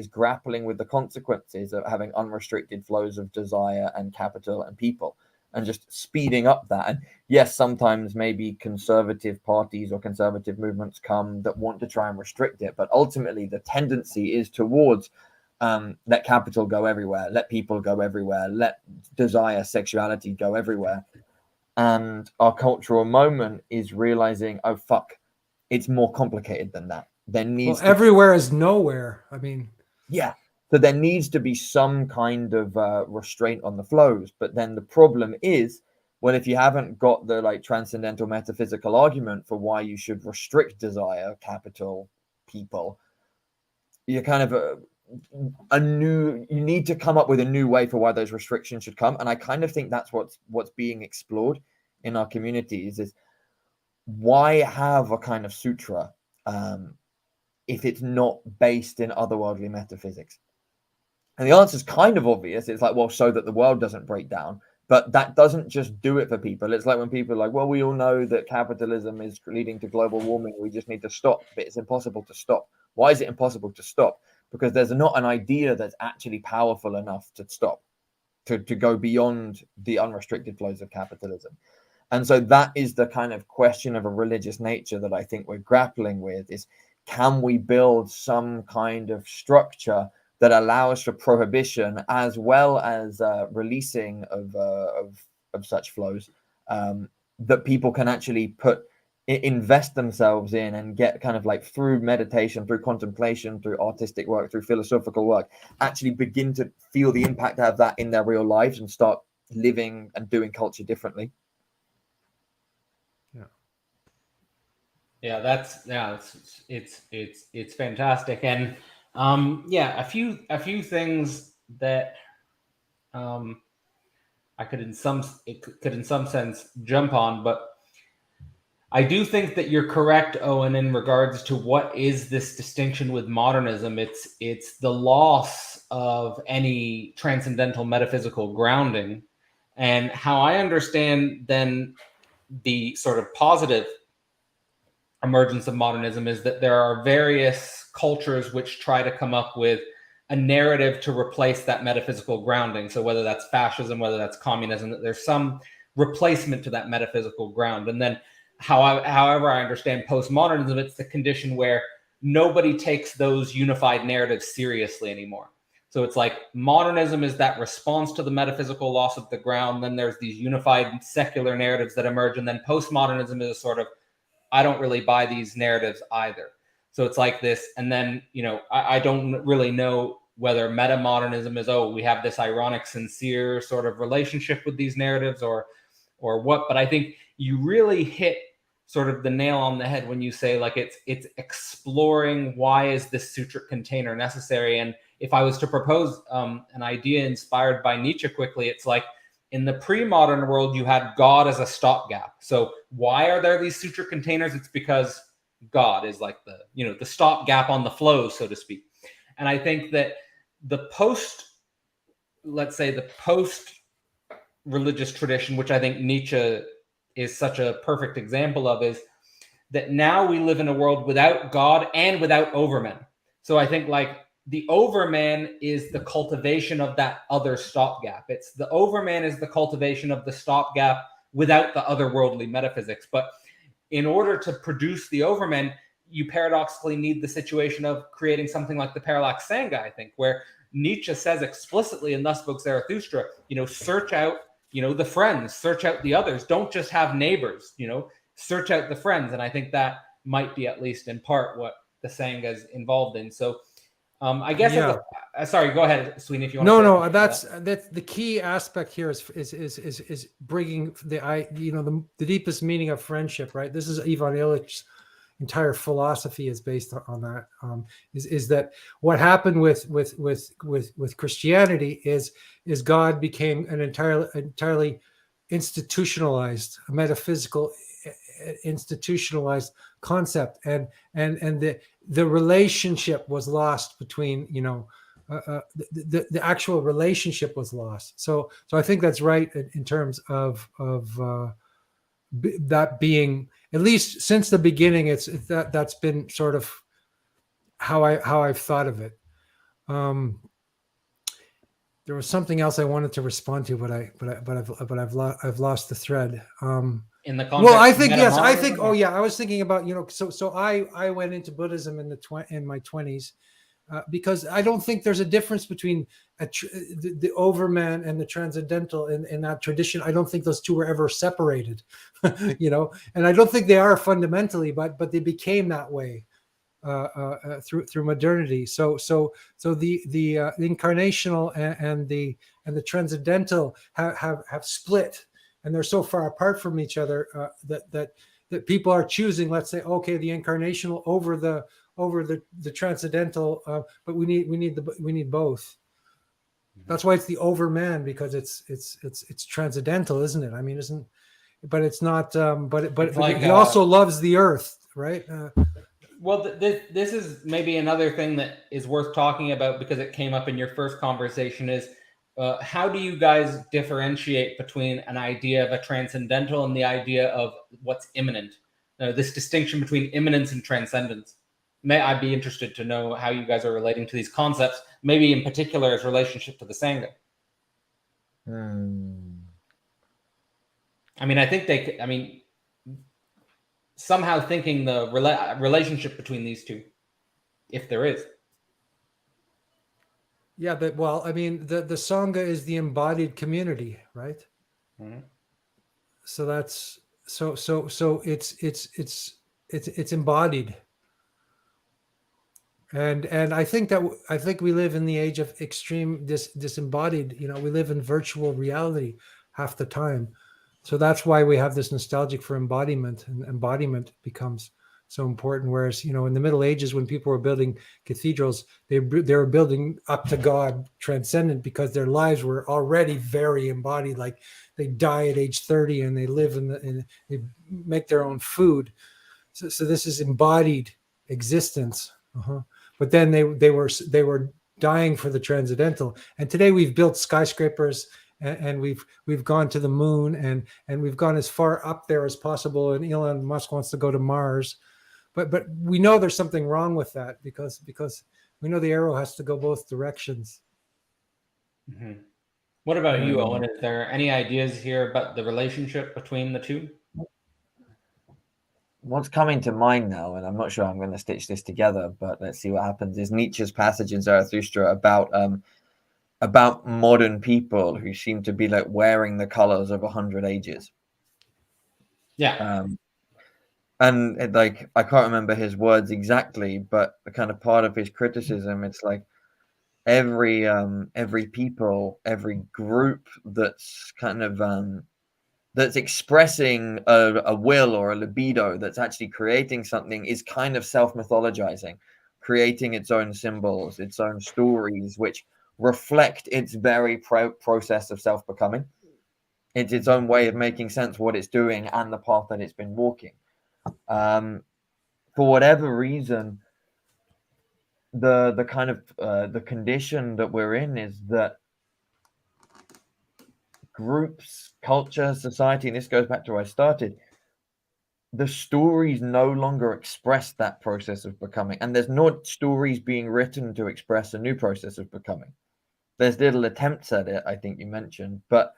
grappling with the consequences of having unrestricted flows of desire and capital and people, and just speeding up that. And yes, sometimes maybe conservative parties or conservative movements come that want to try and restrict it, but ultimately the tendency is towards let capital go everywhere, let people go everywhere, let desire, sexuality go everywhere. And our cultural moment is realizing, oh fuck, it's more complicated than that. There needs everywhere is nowhere. I mean, yeah. So there needs to be some kind of restraint on the flows. But then the problem is, well, if you haven't got the like transcendental metaphysical argument for why you should restrict desire, capital, people, you're kind of you need to come up with a new way for why those restrictions should come. And I kind of think that's what's being explored in our communities, is why have a kind of sutra if it's not based in otherworldly metaphysics? And the answer is kind of obvious. It's like, well, so that the world doesn't break down. But that doesn't just do it for people. It's like when people are like, well, we all know that capitalism is leading to global warming, we just need to stop. But it's impossible to stop. Why is it impossible to stop? Because there's not an idea that's actually powerful enough to stop, to go beyond the unrestricted flows of capitalism. And so that is the kind of question of a religious nature that I think we're grappling with, is can we build some kind of structure that allows for prohibition as well as releasing of such flows, that people can actually invest themselves in and get kind of like through meditation, through contemplation, through artistic work, through philosophical work, actually begin to feel the impact of that in their real lives and start living and doing culture differently. It's fantastic. And a few things that I could in some sense jump on, but I do think that you're correct, Owen, in regards to what is this distinction with modernism. It's the loss of any transcendental metaphysical grounding. And how I understand then the sort of positive emergence of modernism is that there are various cultures which try to come up with a narrative to replace that metaphysical grounding. So whether that's fascism, whether that's communism, that there's some replacement to that metaphysical ground. And then however I understand postmodernism, it's the condition where nobody takes those unified narratives seriously anymore. So it's like modernism is that response to the metaphysical loss of the ground. Then there's these unified secular narratives that emerge. And then postmodernism is a sort of, I don't really buy these narratives either. So it's like this. And then, I don't really know whether metamodernism is, we have this ironic, sincere sort of relationship with these narratives or what. But I think you really hit sort of the nail on the head when you say like it's exploring why is this Sutrix container necessary. And if I was to propose an idea inspired by Nietzsche quickly, it's like, in the pre-modern world, you had God as a stopgap. So why are there these Sutrix containers? It's because God is like the stopgap on the flow, so to speak. And I think that the post-religious tradition, which I think Nietzsche is such a perfect example of is that now we live in a world without God and without overmen. So I think like the overman is the cultivation of that other stopgap. It's the overman is the cultivation of the stopgap without the otherworldly metaphysics. But in order to produce the overman, you paradoxically need the situation of creating something like the Parallax Sangha, I think, where Nietzsche says explicitly in Thus Spoke Zarathustra, search out, the friends, search out the others. Don't just have neighbors, search out the friends. And I think that might be at least in part what the Sangha is involved in. So I guess, sorry, go ahead, Sweeny, if you want to say that's the key aspect here is bringing the deepest meaning of friendship, right? This is Ivan Illich's entire philosophy is based on that. Is that what happened with Christianity is God became an entirely institutionalized, a metaphysical institutionalized concept, and the relationship was lost between the actual relationship was lost. So I think that's right in terms of that being, at least since the beginning, that's been sort of how I've thought of it. There was something else I wanted to respond to, but I've lost the thread. In the context, I was thinking about so I went into Buddhism in my 20s because I don't think there's a difference between the overman and the transcendental in that tradition. I don't think those two were ever separated, and I don't think they are fundamentally, but they became that way through modernity. So the incarnational and the transcendental have split, and they're so far apart from each other that people are choosing, let's say, okay, the incarnational over the transcendental, but we need both. That's why it's the overman, because it's transcendental, isn't it? I mean, but it's not. But like, he also loves the earth, right? Well, this is maybe another thing that is worth talking about, because it came up in your first conversation, is how do you guys differentiate between an idea of a transcendental and the idea of what's immanent? This distinction between immanence and transcendence. I'd be interested to know how you guys are relating to these concepts, maybe in particular as relationship to the Sangha. I mean, I think somehow thinking the relationship between these two, if there is. Yeah, but I mean, the Sangha is the embodied community, right? Mm-hmm. So that's so it's embodied. And I think we live in the age of extreme disembodied. We live in virtual reality half the time. So that's why we have this nostalgic for embodiment, and embodiment becomes so important. Whereas, in the Middle Ages, when people were building cathedrals, they were building up to God, transcendent, because their lives were already very embodied. Like, they die at age 30 and they live and they make their own food. So this is embodied existence. But then they were dying for the transcendental. And today we've built skyscrapers, and we've gone to the moon, and we've gone as far up there as possible. And Elon Musk wants to go to Mars, but we know there's something wrong with that, because we know the arrow has to go both directions. Mm-hmm. What about you, Owen? Is there any ideas here about the relationship between the two? What's coming to mind now, and I'm not sure I'm going to stitch this together, but let's see what happens, is Nietzsche's passage in Zarathustra about modern people who seem to be like wearing the colors of 100 ages. Yeah. And I can't remember his words exactly, but the kind of part of his criticism, it's like every people, every group that's kind of that's expressing a will or a libido, that's actually creating something, is kind of self-mythologizing, creating its own symbols, its own stories, which reflect its very process of self-becoming. It's its own way of making sense of what it's doing and the path that it's been walking. For whatever reason, the kind of the condition that we're in is that groups, culture, society, and this goes back to where I started, the stories no longer express that process of becoming, and there's not stories being written to express a new process of becoming. There's little attempts at it, I think you mentioned, but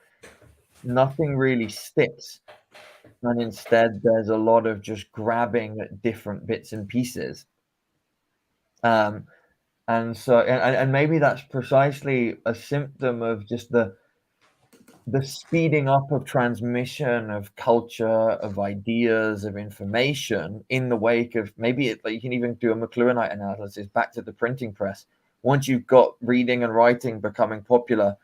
nothing really sticks. And instead, there's a lot of just grabbing at different bits and pieces. And so, and maybe that's precisely a symptom of just the speeding up of transmission of culture, of ideas, of information in the wake of maybe like you can even do a McLuhanite analysis back to the printing press. Once you've got reading and writing becoming popular,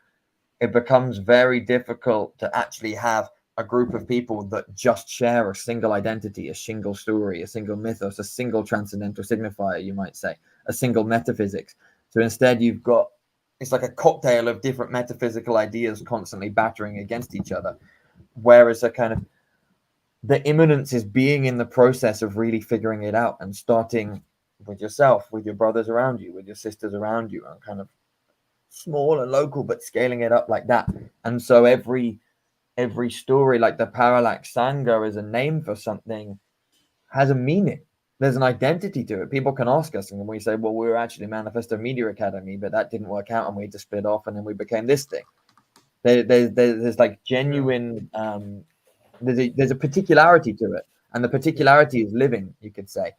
it becomes very difficult to actually have a group of people that just share a single identity, a single story, a single mythos, a single transcendental signifier, you might say, a single metaphysics. So instead you've got, it's like a cocktail of different metaphysical ideas constantly battering against each other. Whereas a kind of the immanence is being in the process of really figuring it out and starting with yourself, with your brothers around you, with your sisters around you, and kind of small and local, but scaling it up like that. And so every story, like the Parallax Sangha is a name for something, has a meaning. There's an identity to it. People can ask us, and we say, well, we were actually Manifesto Media Academy, but that didn't work out, and we had to split off, and then we became this thing. There's like genuine, there's a particularity to it, and the particularity is living, you could say,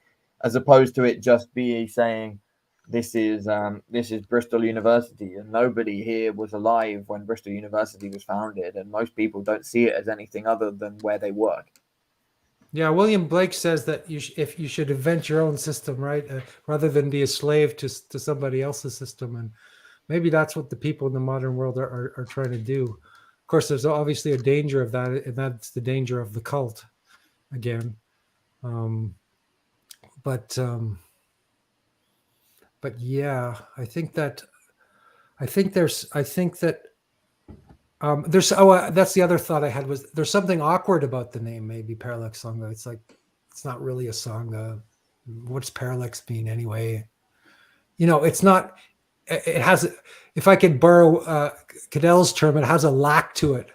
as opposed to it just be saying, this is Bristol University, and nobody here was alive when Bristol University was founded, and most people don't see it as anything other than where they work. Yeah, William Blake says that if you should invent your own system, right, rather than be a slave to somebody else's system, and maybe that's what the people in the modern world are trying to do. Of course, there's obviously a danger of that, and that's the danger of the cult, again. But yeah, I think that there's that's the other thought I had, was there's something awkward about the name, maybe Parallax Sangha. It's like, it's not really a Sangha. What's parallax mean anyway? It's not, it has, if I could borrow Cadell's term, it has a lack to it.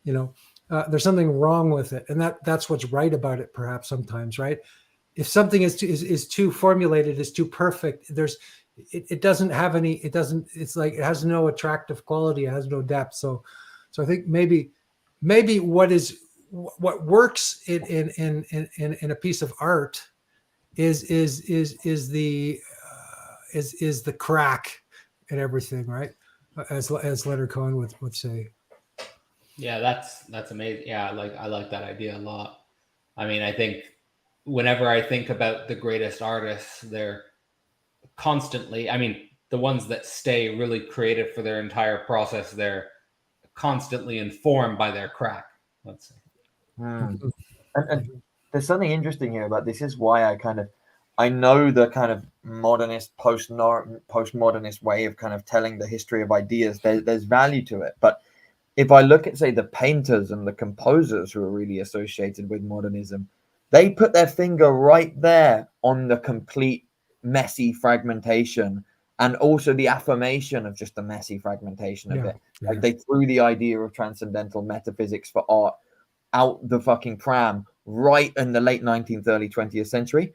There's something wrong with it. And that's what's right about it, perhaps sometimes, right? If something is too formulated, is too perfect, it doesn't have any, it's like, it has no attractive quality, it has no depth. So I think maybe what works in a piece of art is the crack and everything, right? As Leonard Cohen would say. Yeah, that's amazing. Yeah, I like that idea a lot. I mean, I think whenever I think about the greatest artists, they're constantly, I mean, the ones that stay really creative for their entire process, they're constantly informed by their crack, let's say. And there's something interesting here about this. Is why I know the kind of modernist, postmodernist way of kind of telling the history of ideas. There's value to it. But if I look at, say, the painters and the composers who are really associated with modernism, they put their finger right there on the complete messy fragmentation, and also the affirmation of just the messy fragmentation of it. Like, they threw the idea of transcendental metaphysics for art out the fucking pram right in the late 19th, early 20th century.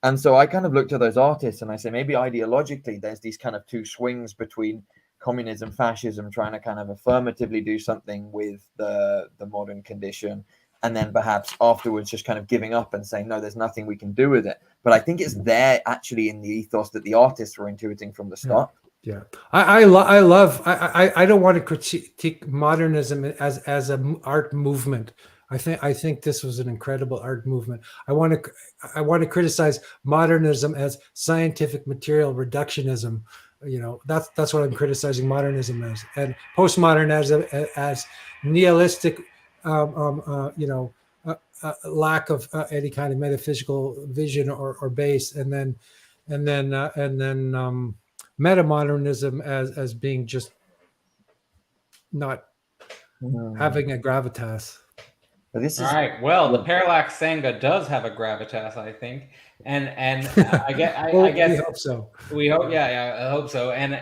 And so I kind of looked at those artists and I say, maybe ideologically there's these kind of two swings between communism, fascism, trying to kind of affirmatively do something with the modern condition, and then perhaps afterwards just kind of giving up and saying, no, there's nothing we can do with it. But I think it's there actually in the ethos that the artists were intuiting from the start. Yeah. I love, I don't want to critique modernism as an art movement. I think this was an incredible art movement. I want to criticize modernism as scientific material reductionism. That's what I'm criticizing modernism as, and postmodernism as nihilistic, lack of any kind of metaphysical vision or base, and then metamodernism as being just not having a gravitas. All right. Well, the Parallax Sangha does have a gravitas, I think, and I guess we hope so. We hope, yeah, I hope so. And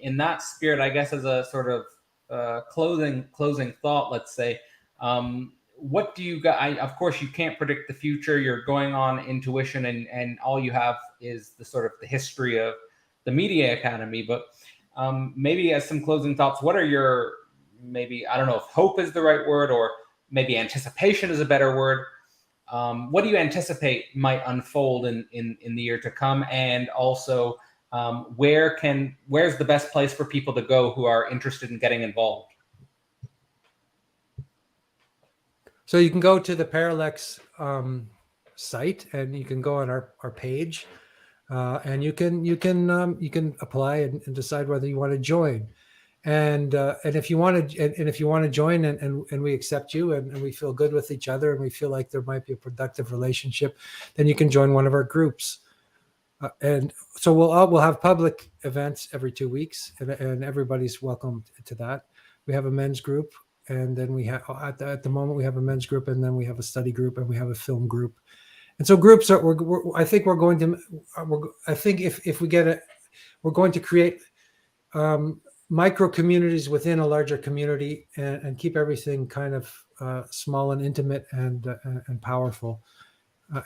in that spirit, I guess, as a sort of closing thought, let's say, what do you got? Of course, you can't predict the future. You're going on intuition, and all you have is the sort of the history of the Media Academy. But maybe as some closing thoughts, what are your, maybe, I don't know if hope is the right word, or maybe anticipation is a better word. What do you anticipate might unfold in the year to come? And also, where's the best place for people to go who are interested in getting involved? So you can go to the Parallax site, and you can go on our page, and you can apply and decide whether you want to join. And if you want to join, and we accept you, and we feel good with each other, and we feel like there might be a productive relationship, then you can join one of our groups. And so we'll have public events every 2 weeks, and everybody's welcome to that. We have a men's group, and then we have at the moment we have a men's group, and then we have a study group, and we have a film group. And so groups are I think we're going to I think if we get it, we're going to create micro communities within a larger community, and keep everything kind of small and intimate and powerful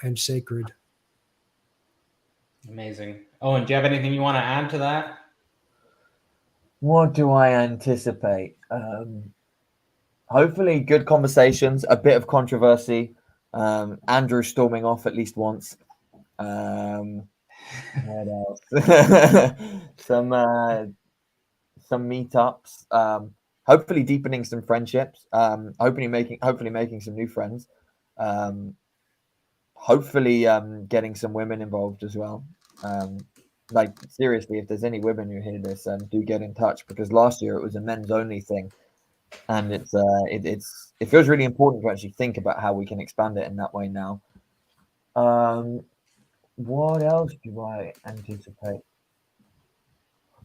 and sacred. Amazing. Owen, do you have anything you want to add to that? What do I anticipate? Hopefully good conversations, a bit of controversy, Andrew storming off at least once. What else? some meetups, hopefully deepening some friendships, hopefully making some new friends, hopefully getting some women involved as well. Like, seriously, if there's any women who hear this, do get in touch, because last year it was a men's only thing, and it feels really important to actually think about how we can expand it in that way now. What else do I anticipate?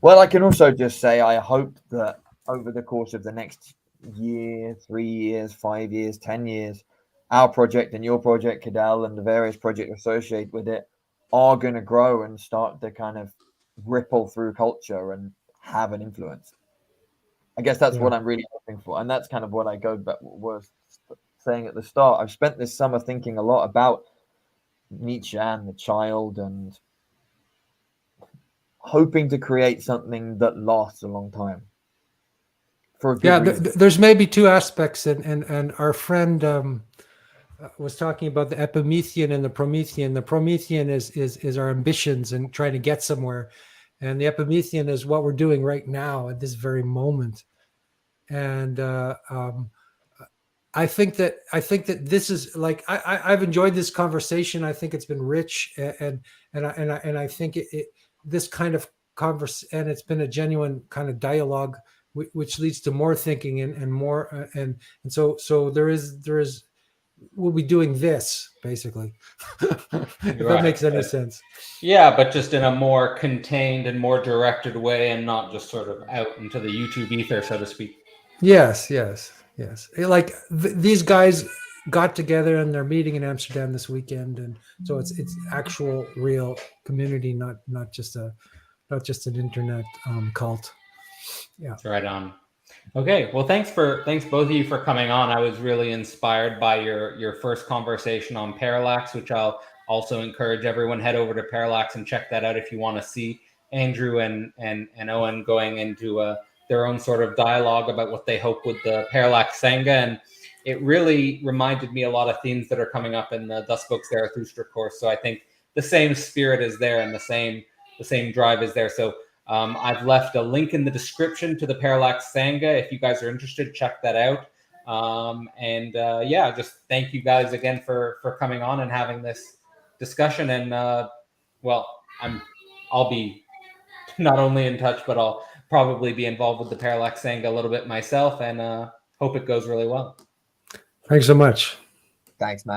Well, I can also just say I hope that over the course of the next year, 3 years, 5 years, 10 years, our project and your project, Cadell, and the various projects associated with it are going to grow and start to kind of ripple through culture and have an influence. I guess that's what I'm really hoping for. And that's kind of what I was saying at the start. I've spent this summer thinking a lot about Nietzsche and the child, and hoping to create something that lasts a long time. For a good reason. There's maybe two aspects, and our friend was talking about the Epimethean and the Promethean. The Promethean is our ambitions and trying to get somewhere, and the Epimethean is what we're doing right now at this very moment. And I think that this is like I've enjoyed this conversation. I think it's been rich, and I think this kind of and it's been a genuine kind of dialogue, which leads to more thinking and more and so there is we'll be doing this basically. If that makes any sense. Yeah, but just in a more contained and more directed way, and not just sort of out into the YouTube ether, so to speak. Yes. Like these guys got together, and they're meeting in Amsterdam this weekend, and so it's actual real community, not just an internet cult. Yeah, right on. Okay, well, thanks both of you for coming on. I was really inspired by your first conversation on Parallax, which I'll also encourage everyone, head over to Parallax and check that out if you want to see Andrew and Owen going into their own sort of dialogue about what they hope with the Parallax Sangha. And it really reminded me a lot of themes that are coming up in the Thus Spoke Zarathustra course. So I think the same spirit is there, and the same drive is there. So I've left a link in the description to the Parallax Sangha. If you guys are interested, check that out. Just thank you guys again for coming on and having this discussion. And I'll be not only in touch, but I'll probably be involved with the Parallax Sangha a little bit myself, and hope it goes really well. Thanks so much. Thanks, man.